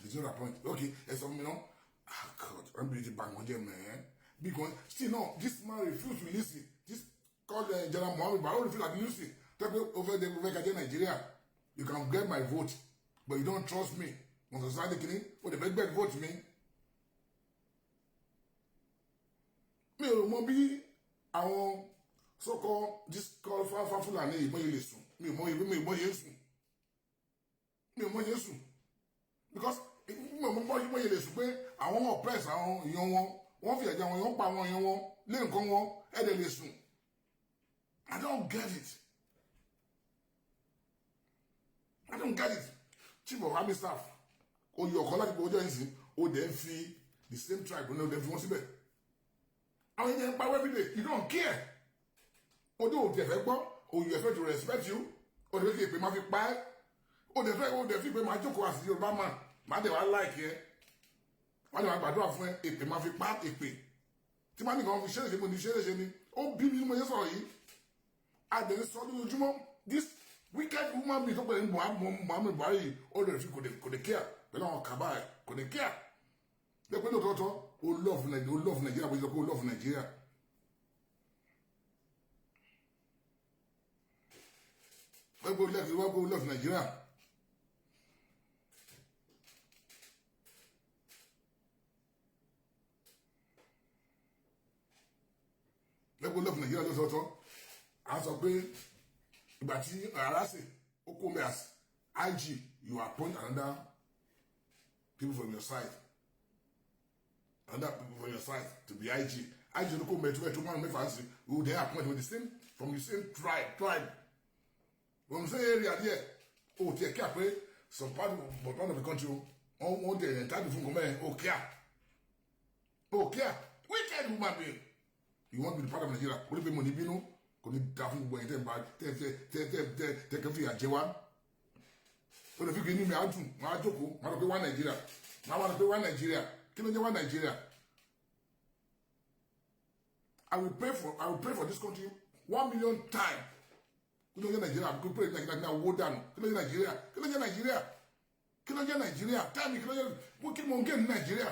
The general point. Okay, and some, God, I'm really bang on them, man. Because, still, no, this man refused to listen. This called General Mohammed, but I don't refuse to listen. Tell me over there, over Nigeria, you can get my vote, but you don't trust me. On the side of the king, what the best vote me. Me, maybe. Àwọn so-called this called Fulani ìbọn yìí lè sùn mi ò mọ yẹn sùn because mi ò mọ yẹn lè sùn pé àwọn oppress àwọn èèyàn wọn fi ẹ̀jẹ̀ wọn pa àwọn èèyàn wọn lé nǹkan wọn ẹ̀dẹ̀ lè sùn. I don't get it. I don't get it. Chief of Army Staff oyè ọ̀kan láti gbọ́ ọjọ́ yìí sí ó dẹ̀ ń fi the same tribe ní ó dẹ̀ fi wọ́n síbẹ̀. Àwọn èèyàn ń pa every day, you don't care. Odo òtí ẹ̀fẹ́ gbọ́, òyìn ẹ̀fẹ́ to respect you, òdè fẹ́ kí èpè máa fi pa ẹ́, òdè fi pé máa jókòó àti Yorùbá man, máa dẹ̀ wá láìkí ẹ́, wọ́n dẹ̀ máa gbàdúrà fún ẹ, èpè máa fi pa èpè. Tí máa nìkan fi ṣẹ́lẹ̀ṣẹ́ mo ní ṣẹ́lẹ̀ṣẹ́ ni, ó bí bí mo yẹ sọ̀rọ̀ yìí. Àdẹ̀ sọ lójoojúmọ́, this wicked woman mi tó pẹ̀lú Muhammad Buhari, ó lè fi kò dé kíá, pẹ̀lú àwọn kàbá ẹ̀, kò dé kíá. Lẹ́pẹ́ lóòótọ́, ó love Nigeria, bó ṣe sọ pé ó love Nigeria. Lẹ́pẹ́ ó love Nigeria. Lẹ́pẹ́ ó love Nigeria lóòótọ́. À ń sọ pé ìgbà tí ara ṣe ó kó mẹ́ as IG, you appoint another people from your side. Another people from your side to be IG. IG no come to man make fancy. Who they appoint with the same from the same tribe. From the same area there. Oh, take care, pray. Some part of the country. On the entire from come. Oh, care. Wicked woman being. You want to be part of Nigeria? Will be money bino? Could it daffy when them bad? Take a fear, Jewan. But if you give me out to my joko, I want to be one Nigeria. I want to be one Nigeria. Nigeria. I will pray for this country 1 million times. Nigeria, I could pray Nigeria. War down. Nigeria. Tell me, what can one get in Nigeria?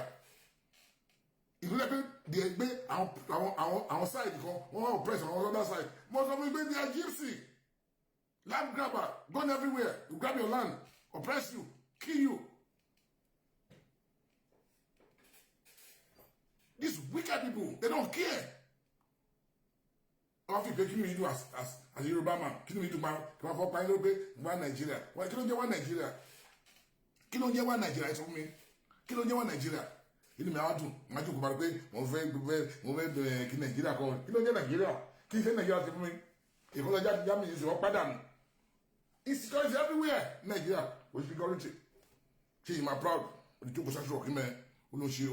If you let the our side, one oppress on the other side. Most of them they are gypsy. Land grabber, gone everywhere. You grab your land, oppress you, kill you. These wicked people, they don't care. After taking me as a Yoruba man, killing me to my one Nigeria. Why can't you one Nigeria? Kill you one Nigeria, it's me. Kill you one Nigeria. Inú mi á dùn, máa jókòó bá pé mo fẹ́ kí Nàìjíríà kan. Kí ló ń jẹ́ Nàìjíríà? Kí ṣe Nàìjíríà ti fún mi? Ìfọ̀lọ́jà ti já mi yìí sọ pàdánù. Insecurity everywhere. Nigeria, with security. See, I'm proud. The two percent rock, man. Oloshi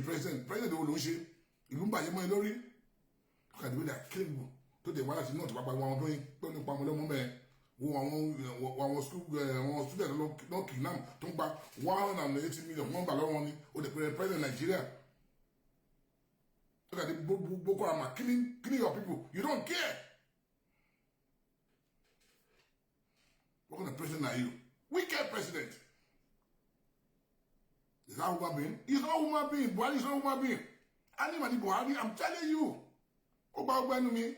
president. President Oloshi. Ilumba Yemo Lori. Look at the way they're killing you. To the wireless, not about one doing, don't know man. One student don't kill them. Talk about 180 million, one ballon or the president Nigeria. Look at the Boko Haram killing your people. You don't care. What kind of president are you? Wicked president. Is that human being? He's not a human being. Buhari is not a human being. Anybody Buhari, I'm telling you. Oba me.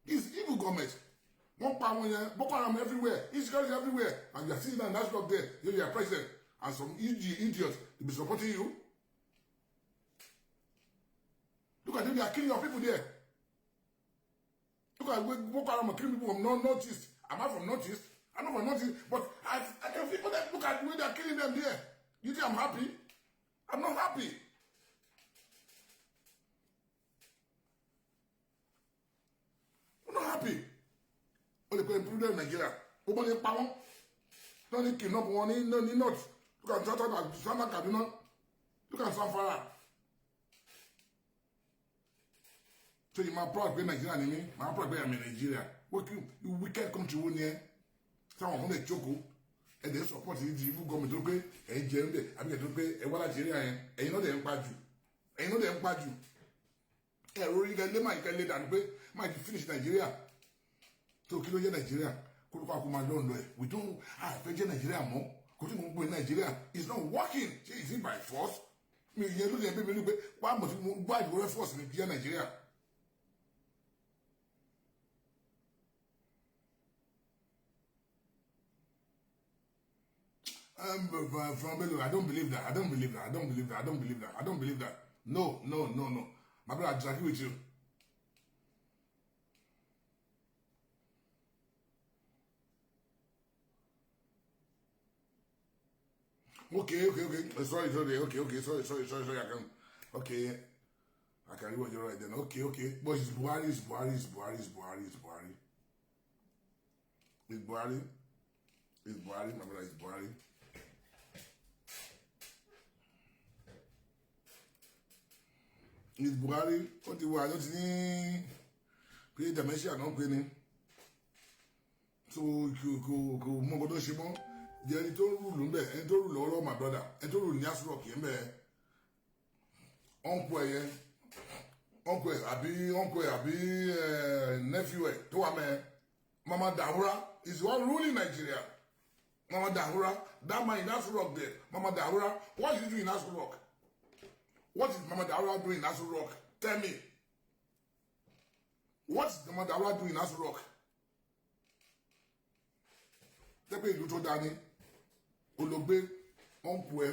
This evil government. One power Boko Haram everywhere. Insecurity everywhere. And you are sitting down national up there. You are president. And some idiots will be supporting you. Look at them, they are killing your people there. Look at Boko Haram killing people from Northeast. Am I from Northeast? I'm not from Northeast, but I can feel that. Look at the way they are killing them there. You think I'm happy? I'm not happy. I'm not happy. Only going to improve Nigeria. Open in power. Don't kidnap one in no not. Look at Santa Kaduna. Look at Sanfara. So you might proud be Nigeria, me. My proud be I'm in Nigeria. What you wicked country one here? Someone on the choco, and they support the evil government. Okay, and Jeremy, I'm going to pay a one Nigeria, and you know they empire you. And you know they empire you. And really get them, I can let that way. Might finish Nigeria. So kill Nigeria. We don't have Nigeria more. Nigeria is not working. Is it by force? Me, you look at people. Why must why do we force in Nigeria? From Belgium, I don't believe that. I don't believe that. I don't believe that. I don't believe that. I don't believe that. No. My brother, I disagree with you. Okay. Sorry. Okay. Sorry. I can read what you're right then. Okay. But it's Buhari. It's Buhari, my brother, it's Buhari. It's Buhari. What do I don't need? Pay dementia, no penny. So, go more than Shimon. The editor rule, and to rule all my brother, and to rule Yas Rock, Uncle, nephew, to a man. Mama Dahura is one ruling Nigeria. Mama Dahura, that man in Nassau Rock there. Mama Dahura, what is he doing in Nassau Rock? What is Mama Dahura doing in Nassau Rock? Tell me. What is Mama Dahura doing in Nassau Rock? Tell me, you told Danny. Ologbe, Uncle,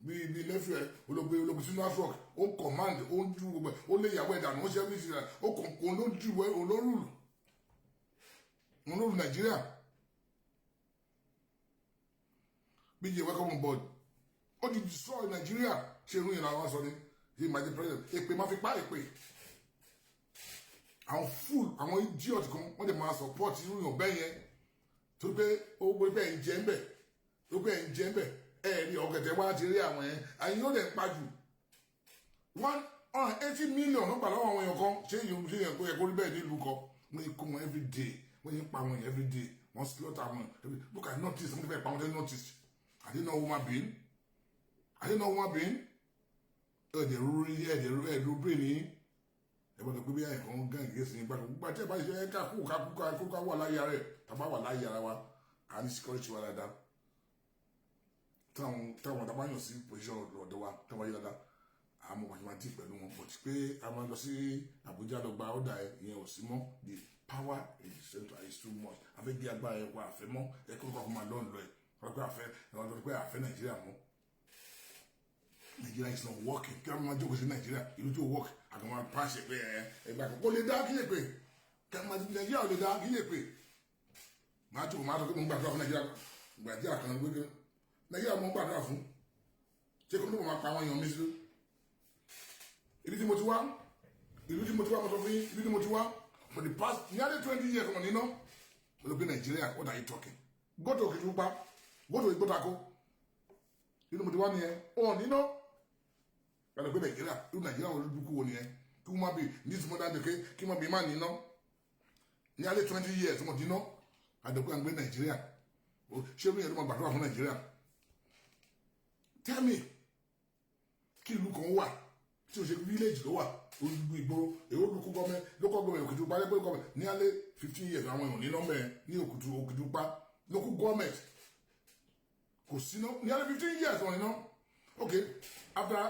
be nephew, Ologbe, Nassau Rock. On command, on do, only your way down, on everything. On do well, on rule. On rule Nigeria. BJ, welcome on board. What did you saw in Nigeria? She ruined in our sorry. He might be president. Ekpe ma fi pa ekpe. Àwọn fool, àwọn idiot kan, wọ́n dey ma support irú yan bẹ́ẹ̀ yẹn. Tó pé ó gbé bẹ́ẹ̀ ń jẹ́ ń bẹ̀. Tó pé ń jẹ́ ń bẹ̀. Rí ọ̀gẹ̀dẹ̀ wá ti rí àwọn yẹn. Àyìn yóò dẹ̀ pa jù. 180 million ló gbà lọ́wọ́ àwọn èèyàn kan. Ṣé èèyàn kó yẹ kó rí bẹ́ẹ̀ nílùú kan? Wọ́n yẹ kó wọn every day. Wọ́n yẹ pa wọn yẹn every day. Wọ́n slaughter wọn. Look at notice. Wọ́n fẹ́ pa wọn tẹ́ notice. I didn't know woman being. The brain. About the baby, I can't guess any, but whatever is a kuka, wala yare, Tabawa Yarawa, and security like that. Town the man you see position or the one, Tabayada. àmọ́ wàá máa dì pẹ̀lú wọn but pé a máa lọ sí Àbújá lọ gba ọ̀dà ẹ̀ ìyẹn ò sí mọ́ the power in the center is too much àfẹ́ gbé agbára ẹ̀ wá àfẹ́ mọ́ ẹ̀ kí wọ́n máa lọ́n lọ ẹ̀ wọ́n pẹ́ àfẹ́ ẹ̀wọ̀n tó pẹ́ àfẹ́ Nàìjíríà mọ́ Nigeria is not working kí wọ́n máa jókòó sí Nàìjíríà ìlú tó work àgbà máa pàṣẹ pé ẹgbà kan kó lè dá kí lè pè kí wọ́n máa Nàìjíríà ò lè dá kí lè pè máa jókòó máa sọ pé mo gbàdúrà fún Nàìjíríà kan gbé Nàìjíríà mo gbàdúrà fún ṣé kí wọ́n máa pa àwọn èèyàn mi sí ibi tí mo ti wá mo sọ fún yín ibi tí mo ti wá for the past nearly 20 years ọmọ nínú olùgbé Nàìjíríà what are you talking go to Òkìtìpupa go to Ìgbótakó inú mo ti wá nìyẹn ọ̀ nínú olùgbé Nàìjíríà olùdókòwò wo nìyẹn kí wọ́n má bí ní ti mo dájú pé kí wọ́n bí má nínú nearly 20 years ọmọ nínú àdókò àgbé Nàìjíríà ṣé omi yẹn ló máa gbàdúrà fún Nàìjíríà tell me kí ìlú kan wà tí o ṣe village ló wà olùgbò ìgboro èwo local government Òkìtìpupa lẹ́gbẹ́ government ní alẹ́ 15 years àwọn èèyàn ní nọ́mbẹ̀ ní Òkìtìpupa local government kò sí ní alẹ́ 15 years wọn ní náà ok after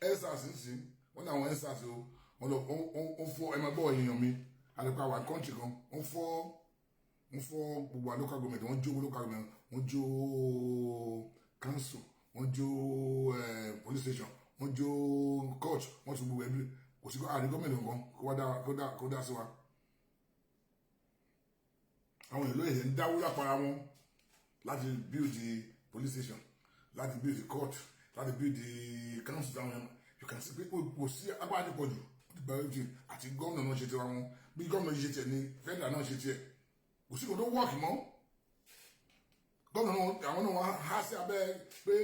EndSARS sí wọn ní àwọn EndSARS o wọn lọ wọn fọ ẹ máa gbọ́ èèyàn mi àdìpọ̀ àwọn country kan wọn fọ gbogbo local government wọn jó local government wọn jó council wọn jó police station wọ́n jó court wọ́n tún gbogbo ẹbí kò sí àrí gọ́ọ̀mẹ̀ntì nǹkan kó dá sí wa àwọn èèyàn lóye ń dáwó lápára wọn láti build the police station láti build the court láti build the council down here you can see pé kò sí agbára nípọ̀ jù àti gómìnà náà ṣe tiwa wọn bí gómìnà yìí ṣe tiẹ̀ ní federal náà ṣe tiẹ̀ kò sí kò tó wọ́ọ̀kì mọ́ gómìnà náà àwọn náà wọ́n há sí abẹ́ pé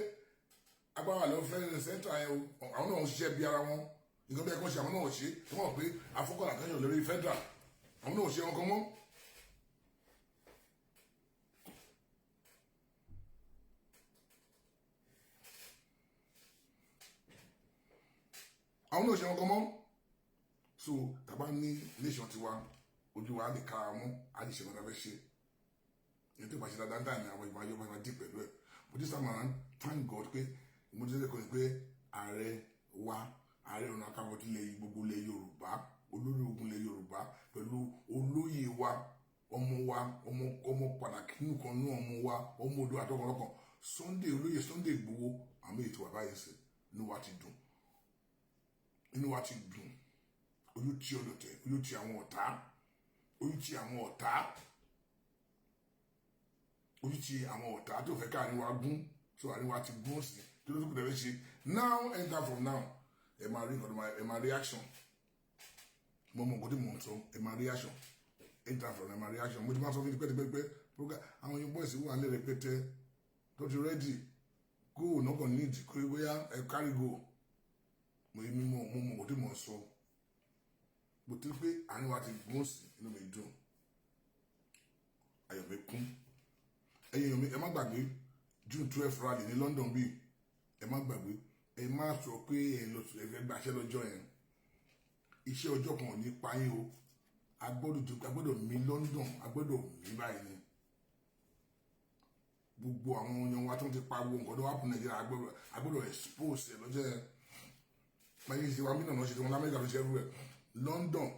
agbára lọ fẹ́ sẹ́ńtà ẹ̀ o àwọn náà ń ṣiṣẹ́ bí ara wọn nǹkan bí ẹ̀kọ́ ṣe àwọn náà ò ṣe tí wọ́n pé afọ́kọ̀lá kan yàn lórí federal àwọn náà ò ṣe wọn kan mọ́. àwọn náà ò ṣe wọn kan mọ́ so tàbá ní nation tiwa ojú wa lè kára mú a lè ṣe wọn lábẹ́ ṣe èyí tó bá ṣe dáadáa ní àwọn ìgbà yóò máa dì pẹ̀lú ẹ̀ but this time around thank God pé mo ti lẹ́kọ̀ọ́ pé ààrẹ ọ̀nà kakanfò ti lè gbogbo ilẹ̀ Yorùbá olórí ogun ilẹ̀ Yorùbá pẹ̀lú olóyè wa ọmọ pàtàkì nìkan ní ọmọ wa ọmọ odò àtọkọ̀lọ́kọ̀ olóyè Sunday Igboho àmì ètò àbáyé sí inú wa ti dùn ojú tí ọlọ̀tẹ̀ ojú tí àwọn ọ̀tá tó fẹ́ káàrin wa gún so àríwá ti gún sí kí ló tó kù dẹ́rẹ́ ṣe now enter from now ẹ máa rí nǹkan ẹ máa reaction mo mọ nǹkan tí mo ń sọ ẹ máa reaction enter from ẹ máa reaction mo ti máa sọ fún mi pẹ́ẹ́pẹ́ẹ́pẹ́ program àwọn yóò bọ́ọ̀sì wà ní rẹpẹtẹ tó ti ready go nọ́kàn need kó bóyá ẹ carry go mo mọ nǹkan tí mo ń sọ mo ti pé àríwá ti gún sí inú mi dùn ayọ̀ mi kún ẹ̀yin mi ẹ má gbàgbé June 12 rally ní London bíi ẹ má gbàgbé ẹ má sọ pé ẹ gbàṣẹ lọ́jọ́ yẹn iṣẹ́ ọjọ́ kan ò ní pa yín o agbọ́dọ̀ mi London agbọ́dọ̀ mi báyìí ni gbogbo àwọn èèyàn wa tó ti pa gbogbo nǹkan tó wà fún Nàìjíríà agbọ́dọ̀ expose ẹ lọ́jọ́ yẹn pẹ̀lú ìṣèwà mí náà ṣe tí wọn lamẹ́ríkà ló ṣe ẹrú ẹ London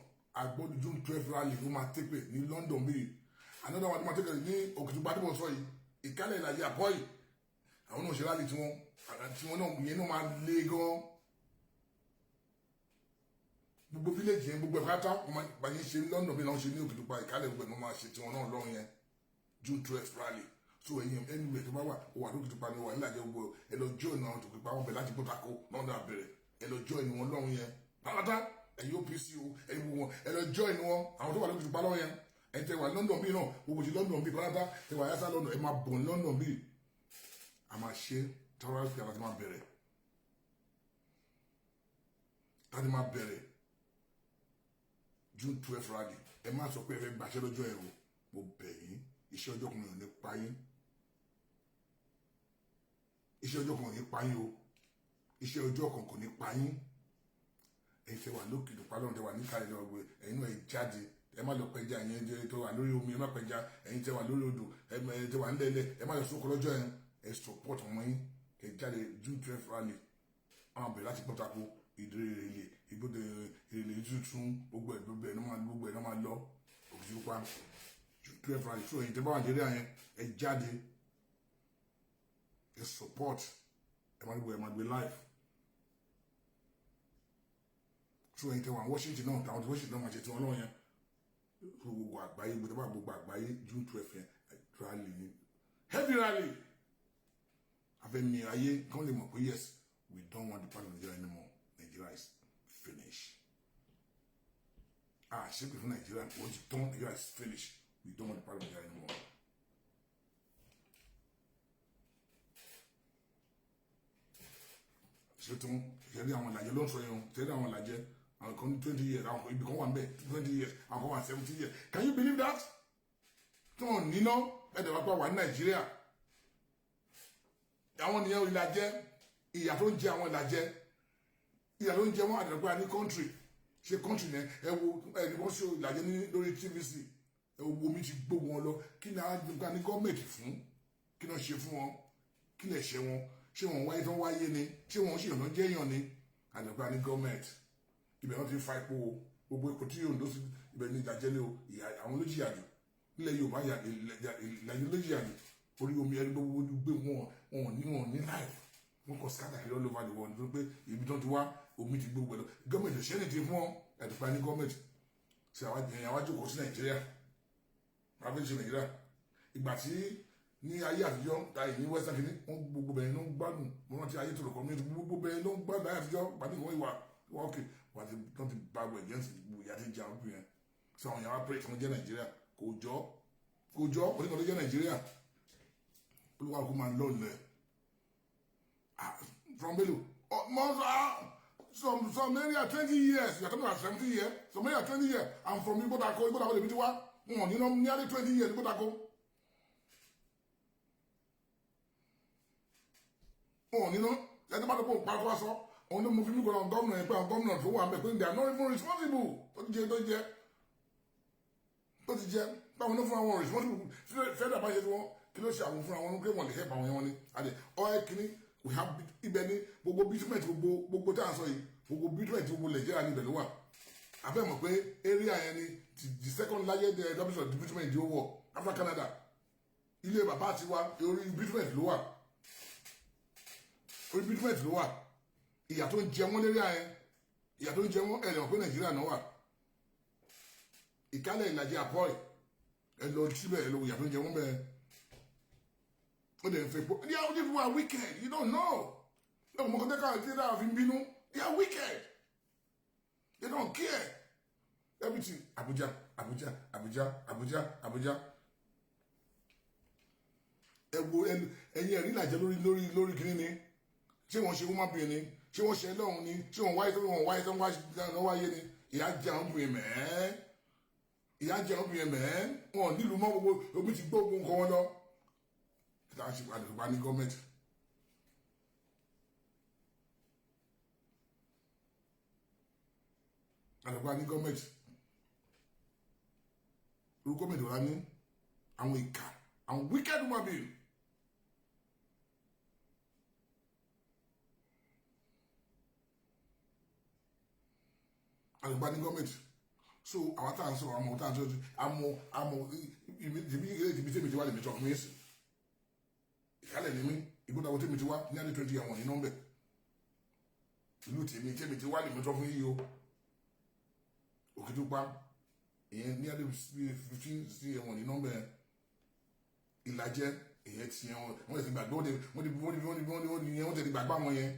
agbọ́dọ̀ June 12 rally ló máa tẹ́pẹ̀ ní London bíi another one tó máa tẹ́pẹ̀ ní Òkìtìpupa tó bọ̀ sọ yìí ìkálẹ̀ ìlàjì àpọ́yì àwọn náà ṣe rálì tí wọ́n náà yẹn náà máa lé gan gbogbo village yẹn gbogbo ẹ̀fọ́ báyìí ṣe ní London bí wọ́n ṣe ní Òkìtìpupa ìkálẹ̀ gbogbo ẹ̀ máa ṣe tí wọ́n náà lọ́rùn yẹn June 12 rally so ẹ̀yin anywhere tó bá wà ó wà lókìtìpupa ni wà nílàjẹ́ gbogbo ẹ lọ join náà tó pípa wọn bẹ̀ láti Ìgbótakó náà náà bẹ̀rẹ̀ ẹ lọ join wọn lọ́rùn yẹn pátá ẹ̀yin OPC o ẹ̀yin gbogbo wọn ẹ lọ join wọn àwọn tó wà lókìtìpupa lọ́rùn yẹn ẹ tẹ wà London bíi náà gbogbo ti London bíi pátá tẹ wà yàtọ̀ London ẹ máa bọ̀ ní London bíi a máa ṣe tọ́rọ àti àti máa bẹ̀rẹ̀ láti máa bẹ̀rẹ̀ June 12 rally ẹ má sọ pé ẹ fẹ́ gbàṣẹ́ lọ́jọ́ ẹ̀ o mo bẹ̀ yín iṣẹ́ ọjọ́ kan ò ní pa yín iṣẹ́ ọjọ́ kan ò ní pa yín o iṣẹ́ ọjọ́ kan kò ní pa yín ẹ̀yin tẹ wà lókè lọ́pàá tẹ wà ní kálẹ̀ lọ́gbẹ̀ ẹ̀yin náà ẹ jáde ẹ má lọ pẹja ẹ̀yin tẹ wà lórí omi ẹ má pẹja ẹ̀yin tẹ wà lórí odò ẹ tẹ wà nílẹ̀ ẹ má lọ sóko lọ́jọ́ yẹn ẹ support ọmọ yín ẹ jáde June 12 rally àwọn bẹ̀rẹ̀ láti Ìgbótakó ìdírèlè ìgbóde ìrèlè tuntun gbogbo ẹ̀ ló máa lọ Òkìtìpupa 12 rally. So ẹ̀yin tẹ́ bá wà Nàìjíríà yẹn ẹ jáde ẹ support ẹ máa gbé live. So ẹ̀yin tẹ́ wà Washington náà táwọn tí Washington náà máa ṣe tí wọ́n náà yẹn gbogbo àgbáyé gbogbo àgbáyé June 12 yẹn rally ni heavy rally afẹ́mi ayé kán lè mọ̀ pé yes we don't want the part of Nigeria anymore. Nigeria is finished. Ṣépè fún Nigeria wọ́n ti tán Nigeria is finished. We don't want the part of Nigeria anymore. Ṣètò ìṣẹ́lẹ̀ àwọn ìlàjẹ́ ló ń sọ yẹn ìṣẹ́lẹ̀ àwọn ìlàjẹ́ àwọn kan ní 20 years àwọn ibì kan wà ń bẹ̀ 20 years àwọn kan wà 70 years. Can you believe that? Tí wọ́n níná ẹ̀dẹ̀ wá pé wà ní Nàìjíríà. Àwọn nìyẹn ìlàjẹ́ ìyà tó ń jẹ àwọn ìlàjẹ́ ìyà ló ń jẹ wọn àdàgbà ní country ṣe country yẹn ẹ wo ẹni wọ́n ṣe ìlàjẹ́ ní lórí TVC ẹ wo omi ti gbógun wọn lọ kí ni àgbà ní gọ́ọ̀mẹ̀ntì fún kí náà ṣe fún wọn kí lè ṣe wọn ṣé wọn wáyé tó ń wáyé ni ṣé wọn ṣe ìyànà jẹ́yàn ni àdàgbà ní gọ́ọ̀mẹ̀ntì ibẹ̀ wọn ti fa epo gbogbo epo tí yóò ń dóṣù ibẹ̀ ní ìdájẹ́ ní o ìyà àwọn olójìyà jù nílẹ̀ Yorùbá ìlàjẹ́ olójìyà jù orí omi ẹni gbogbo gbé wọn ní láì wọn kọ scatter kiri all over the world nítorí pé ibi tó ti wá omi ti gbogbo ẹ lọ gọọmenti ṣẹlẹ ti fún ẹdùpá ní gọọmenti ṣe àwọn àjòkó sí Nàìjíríà àfẹsẹ Nàìjíríà ìgbà tí ní ayé àtijọ́ ta ìní western kìíní wọn gbogbo bẹ̀rẹ̀ ló ń gbádùn wọn rántí ayé tó lọ community gbogbo bẹ̀rẹ̀ ló ń gbádùn ayé àtijọ́ pàdé ìwọ ìwà ọkẹ wà á ti bá wọ against gbogbo ìyá ti jẹ àwọn obìnrin ṣe àwọn yàrá pray tí wọn jẹ Nàìjíríà kò jọ oníkan tó jẹ Nàìjíríà olúwa kò máa lọ lẹ from below some area 20 years you are talking about 70 years some area 20 years I'm from Igbódàkó lè fi ti wá wọn ní nearly 20 years Igbódàkó wọn ní ẹni bá tó kó pàtó wá sọ òun ní mo fi mí kọ́ àwọn gómìnà yẹn pé àwọn gómìnà tó wà ń bẹ̀ pé they are not even responsible tó ti jẹ báwọn ní fún àwọn responsible federal bá ṣe tí wọn kí ló ṣe àwọn fúnra wọn pé wọn lè help àwọn yẹn wọn ni àdè ọ̀ẹ́ kìíní we have ibẹ̀ ní gbogbo bitumen gbogbo tí a sọ yìí gbogbo bitumen gbogbo Nàìjíríà ní ibẹ̀ ló wà abẹ́ mọ̀ pé area yẹn ni the second largest establishment of bitumen di owó after Canada ilé bàbá àti wa orí bitumen ló wà ìyà tó ń jẹ wọ́n lérí ayẹn ìyà tó ń jẹ wọ́n ẹ̀rẹ̀ mọ̀ pé Nàìjíríà náà wà ìkálẹ̀ ìlàjì àpọ̀ ẹ̀ lọ síbẹ̀ ẹ̀ lọ ìyà tó ń jẹ wọ́n bẹ́ẹ̀. They people are wicked. You don't know. They are wicked. They don't care. Everything. Abuja. Ẹ̀yin ẹ̀rí làjẹ́ lórí kìíní ni. Ṣé wọ́n ṣe woman being ni? Ṣé wọ́n ṣe lọ́hùn ni? Ṣé wọ́n wáyé tó wáyé ni? Ìyá jẹ́ àwọn obìnrin mẹ́ẹ́. Wọ́n nílùú mọ́ gbogbo omi ti gbó ogun kan wọn lọ. That's why the Bani government. And the Bani government. The government will run and wicked. And wicked woman being. And the Bani government. So our time so I'm ìkálẹ̀ ní mí Ìgbódàkó tèmi ti wá ní àdé 20 àwọn ní nọ́mbẹ̀ ìlú tèmi ti wá lè mẹ́tọ́ fún yíyó Òkìtìpupa ìyẹn ní àdé 15 sí ẹ̀wọ̀n ní nọ́mbẹ̀ Ìlàjẹ ìyẹn ti ẹ̀wọ̀n wọ́n ti gbàgbé wọ́n ti gbàgbé àwọn yẹn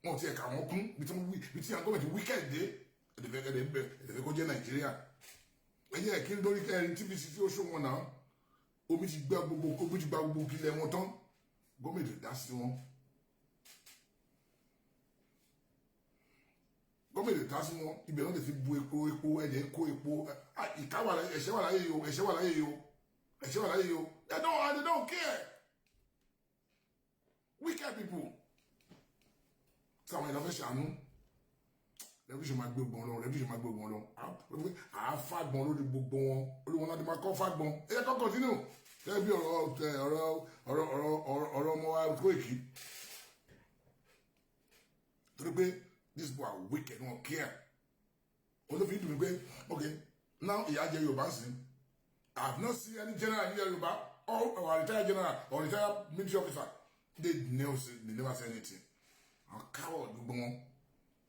wọ́n ti ẹ̀ka wọn kún bí tí àwọn gọ́ọ̀mẹ̀ntì wíkẹ̀dé ẹ̀dẹ̀fẹ́ kó jẹ́ Nàìjíríà ẹ̀yẹ kí lórí kẹrin TVC tí ó ṣó wọn náà omi ti gba gbogbo kílẹ̀ wọn tán gọ́ọ̀mẹ̀ntì dá sí wọn ibẹ̀ wọ́n lè fi bu epo ẹ̀dẹ̀ kó epo ìkáwà ẹ̀ṣẹ̀ wà láyé yìí o they don't care wicked people sáwọn ìlànà ṣàánú rẹ́bíṣọ̀ máa gbé gbọ́n lọ àáfàgbọ́n lórí gbogbo wọn orí wọn láti máa kọ́ fàgbọ́n ẹ̀yẹ kọ́kọ́ sínú gẹ́gẹ́ bí ọ̀rọ̀ ọmọ wa Kóìkì tó torí pé these people are wicked, wọn care olófin dùn mí pé okay now ìyá jẹ Yorùbá sí I have not seen any general in Yorùbá or retired general or retired military officer they never say anything àwọn coward gbogbo wọn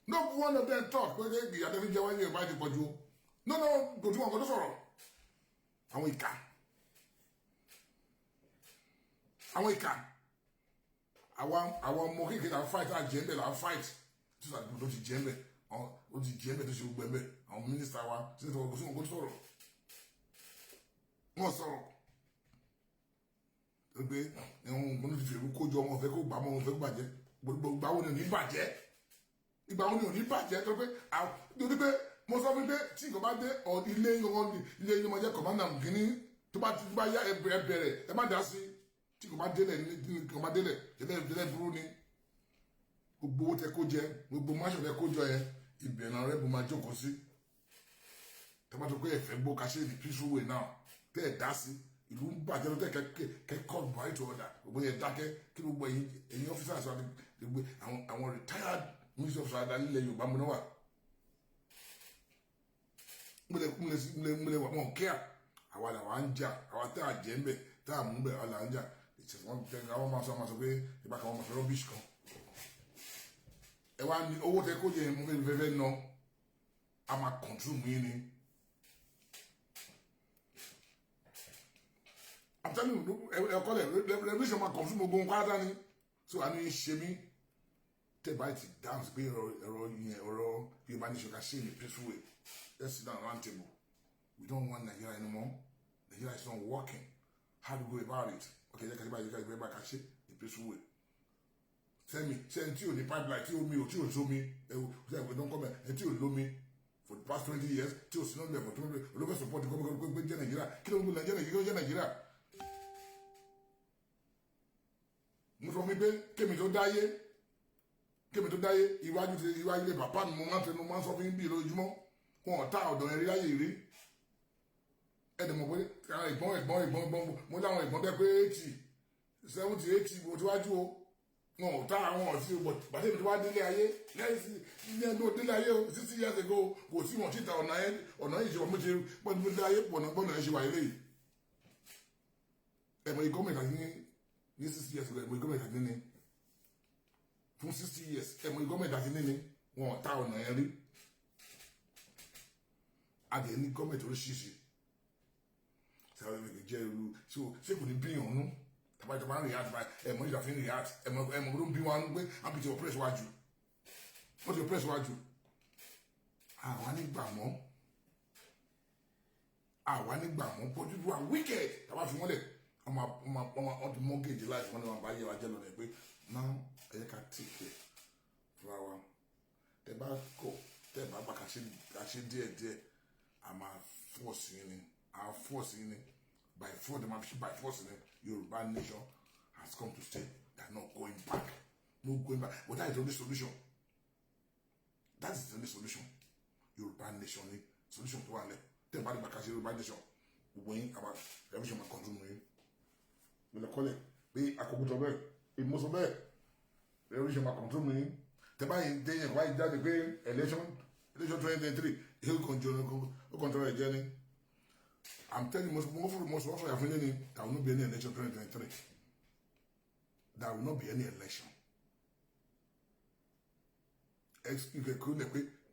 no one of them talk pé ìyá tẹ́lẹ̀ jẹ́ wáyé Yorùbá ti pọ̀ ju no kò tí wọn kò tó sọ̀rọ̀ àwọn ìka àwọn ọmọ kékeré la fight àjẹ́mbẹ̀ la fight tí ó ti jẹ́mbẹ̀ ó ti jẹ́mbẹ̀ tó ṣe gbogbo ẹ̀mbẹ̀ àwọn mínísítà wa tí ó ti sọ̀rọ̀ wọ́n sọ̀rọ̀ pé ẹ̀wọ̀n nǹkan tó ti fèrú kójọ ọmọ ọ̀fẹ́ kó gbà mọ́ ọ̀fẹ́ kó bàjẹ́ gbogbo ìgbà wo ni ò ní bàjẹ́ tó pé mo sọ fún pé tí nǹkan bá dé ilé yín ọmọ jẹ́ kọ̀mánà kìíní tó bá yá ẹbẹ̀rẹ̀ ẹ má dá sí tí kò bá délẹ̀ jẹ́lẹ̀ burú ni gbogbo owó tẹ kó jẹ gbogbo máṣọ̀ tẹ kó jọ yẹn ìbẹ̀rẹ̀ rẹ bó máa jókòó sí tẹ́mátọ́ pé ẹ̀fẹ́ gbó kaṣẹ́ the peaceful way now tẹ́ ẹ̀ dá sí ìlú ń bàjẹ́ ló tẹ́ kẹ́kọ̀ọ́ buhari tó ọ̀dà gbogbo yẹn dákẹ́ kí gbogbo ẹ̀yin officers àwọn retired ministry of sọ̀rọ̀ nílẹ̀ Yorùbá múná wà múlẹ̀ wà wọn kíá àwa làwa ń jà àwa tá a jẹ́ ń bẹ̀ tá a mú bẹ̀ àwa là ń jà àwọn máa sọ pé ìbá kan wọn máa fẹ́ rubbish kan ẹ wá ní owó tẹ kó jẹ mú fẹ́fẹ́ ná a máa control mú yín ni I'm telling you ẹ̀kọ́ lẹ̀ revolution máa control gbogbo nǹkan ádá ni so àní ṣe mí tẹ́ báyìí ti dáhùn sí pé ọ̀rọ̀ Yorùbá nation ká ṣe in a peaceful way let's sit down round table we don't want Nigeria anymore Nigeria is not working how do we go about it okay jẹ́ kàtíbà ká ṣe in a peaceful way sẹ́mi sẹ́ni tí ò ní pipeline tí omi ò tí ò sómi ẹ̀wọ̀n don't come ẹ̀ tí ò lómi for the past 20 years tí ò sí náà lẹ́fọ̀ tó ń bẹ̀rẹ̀ olóògbé support gómìnà pé jẹ́ Nàìjíríà kí ló ń gbé Nàìjíríà mo sọ mi pé kémi tó dáyé iwájú lè bàbá mi mo máa ń sọ fún yín bí lójúmọ́ wọn ò tá ọ̀dọ̀ yẹn rí láyé rí ẹ̀dẹ̀ mọ̀ pé ẹ̀gbọ́n mo láwọn ẹ̀gbọ́n bẹ́ẹ̀ pé 80 70 80 mo ti wájú o wọn ò tá àwọn ọ̀sí o bàtẹ́ mi ti wá délé ayé lẹ́yìn ilé ẹ̀dọ́ délé ayé o 60 years ago kò sí wọn títa ọ̀nà yìí ṣe wọ́n mo ti pọ́n mi délé ayé gbọ́nà ẹ̀ ṣe wà ilé yìí ẹ̀mọ̀ ìgọ́mẹ̀ta ní 60 years ago ẹ̀mọ̀ ìgọ́mẹ̀ta ní fún 60 years ẹ̀mọ̀ ìgọ́mẹ̀ta ní wọn ò tá ọ̀nà yẹn rí adẹ̀ ní gọ́mẹ̀tì oríṣiríṣi sáré mi jẹ́ irú ṣé kò ní bíyàn nú tàbí tàbí react by ẹ̀mọ̀ ìjà fi ń react ẹ̀mọ̀ ló ń bí wọn pé àbí ti oppress wájú wọ́n ti oppress wájú àwa nígbà mọ́ pọ̀jù wà wicked tàbá fi wọ́n lẹ̀ wọ́n ti mortgage life wọ́n ní wọn bá yẹ wá jẹ́ lọ́nà pé now ẹ̀yẹ ká take care fúnra wa tẹ́ bá kọ̀ tẹ́ bá bá ká ṣe díẹ̀díẹ̀ a máa force yín ni by force ni Yorùbá nation has come to stay. They are not going back. No going back. But that is the only solution. That is the only solution. Yorùbá nation ni solution to one. Tẹ́ bá bá ká ṣe Yorùbá nation wọ́n àbá revolution máa control mi. Mo lè kọ́lẹ̀ pé àkókò bẹ́ẹ̀ ìmọ̀sọ̀ bẹ́ẹ̀ revolution máa control mi. Tẹ́ bá yìí dẹ́yìn wáyé jáde pé election 2023 he'll control a journey. I'm telling you, most of your friends, there will not be any election 2023. There will not be any election.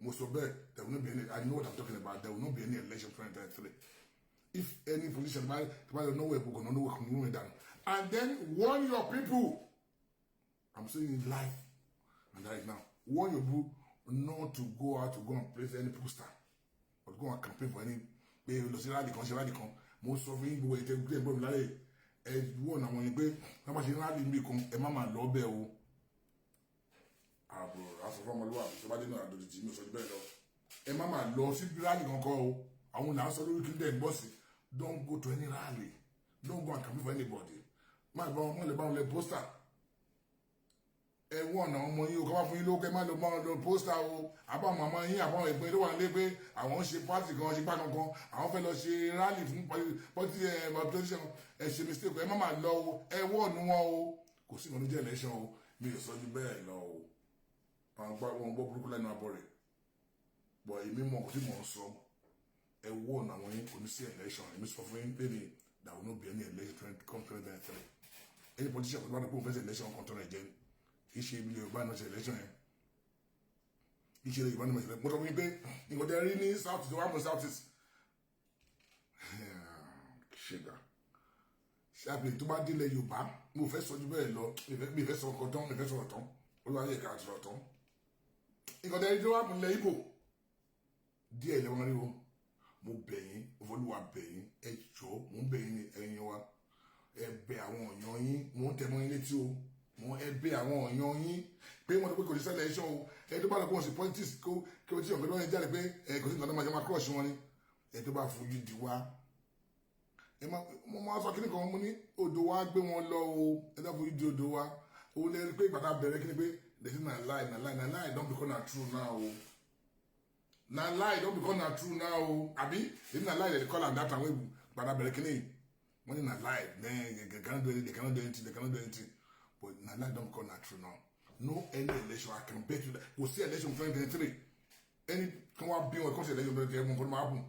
Most of them, there will not be any. I know what I'm talking about. There will not be any election 2023. If any politician, I don't know where we're going to know what we're down. And then warn your people. I'm saying in life, and right now, warn your people not to go out to go and place any poster or go and campaign for any pé lọ sí rally kan mo sọ fún gbogbo ètò ìgbé ẹgbẹ́ mi láyé wọ́n àwọn yẹn pé wọ́n bá ṣe rally mi kan ẹ má máa lọ bẹ́ẹ̀ o ààbò àsọfọ́ ọmọlúwàbí tó bá dé náà àdòdì tí mi ò sọ bẹ́ẹ̀ lọ ẹ má máa lọ sí rally kankan o àwọn là ń sọ lórí kíndẹ̀ bọ́ọ̀sì don't go to any rally don't go and campaign for anybody má bá wọn lè bá wọn lè poster ẹ̀wọ̀n náà ọmọ yìí o kọ́ bá fún yín lókè má lọ bá wọn lọ pósítà o àbá màmá yín àbá ẹ̀gbọ́n tó wà lé pé àwọn ń ṣe pátì kan ṣe pátì kan àwọn fẹ́ lọ ṣe rálì fún politician ẹ̀ ṣe mistake ẹ má máa lọ o ẹ̀wọ̀n nu wọn o kò sí ìmọ̀lú jẹ́ election o mi ò sọ ju bẹ́ẹ̀ lọ o wọn gbọ́ burúkú lẹ́nu abọ́ rẹ̀ bọ̀ èmi mọ̀ kò tí mò ń sọ ẹ wọ́ ọ̀nà àwọn yín kò ní sí election èmi sọ fún yín pé ní that will not be any election come 2023 any politician kò tó bá dé pé òun fẹ́ ṣe election kan tó rẹ̀ jẹ́ iṣẹ́ ibi Yorùbá náà ṣe election yẹn iṣẹ́ Yorùbá náà ṣe election mo sọ fún yín pé nǹkan tẹ́ rí ní south east wà mọ̀ south east ṣègà ṣàpè tó bá délé Yorùbá mo fẹ́ sọ ju bẹ́ẹ̀ lọ mi fẹ́ sọ ọkọ̀ tán mi fẹ́ sọ̀rọ̀ tán olùwàyè ká sọ̀rọ̀ tán nǹkan tẹ́ rí tó wà mọ̀ lẹ́ Ìgbò díẹ̀ lẹ́wọ̀n rí o mo bẹ̀ yín Olúwa bẹ̀ yín ẹ jọ̀ọ́ mo ń bẹ̀ yín ní ẹ̀yin wa ẹ bẹ̀ àwọn èèyàn yín mo ń tẹnu yín létí o mo ẹ bẹ̀ àwọn èèyàn yín pé wọ́n ti pé kò ní ṣẹlẹ̀ ẹ̀ṣọ́ o ẹ tó bá lọ kó wọn sí politics kó kí wọ́n ti yàn pé lọ́wọ́ ẹ jáde pé ẹ kò sí nǹkan tó máa jẹ́ máa crush wọn ni ẹ tó bá fojú di wá ẹ má mo máa sọ kíní kan mo ní odò wa gbé wọn lọ o ẹ tó fojú di odò wa o lè rí pé ìgbà tá a bẹ̀rẹ̀ kíní pé they say na lie don become na true now o. Na lie don't become na true now. Abi, if na lie they call am that time we bada berekini. When na lie, then they cannot do anything, But na lie don't become na true now. No any election, I can bet you that we'll see election 2023. Any come out being election 2023 for happen.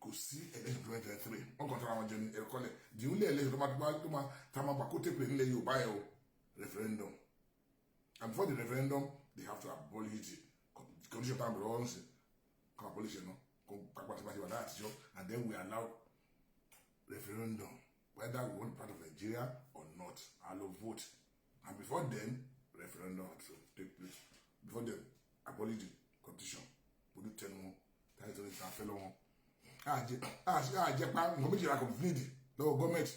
Go see election 2023. On control our journey, the only election to take place in the Yoruba referendum. And before the referendum, they have to abolish the condition time belongs abolish and then we allow referendum whether we want part of Nigeria or not. I'll vote. And before then, referendum has to take place. Before then, abolish the condition. We do 10 more. That is only a fellow one. Japan, committee are complete. No government.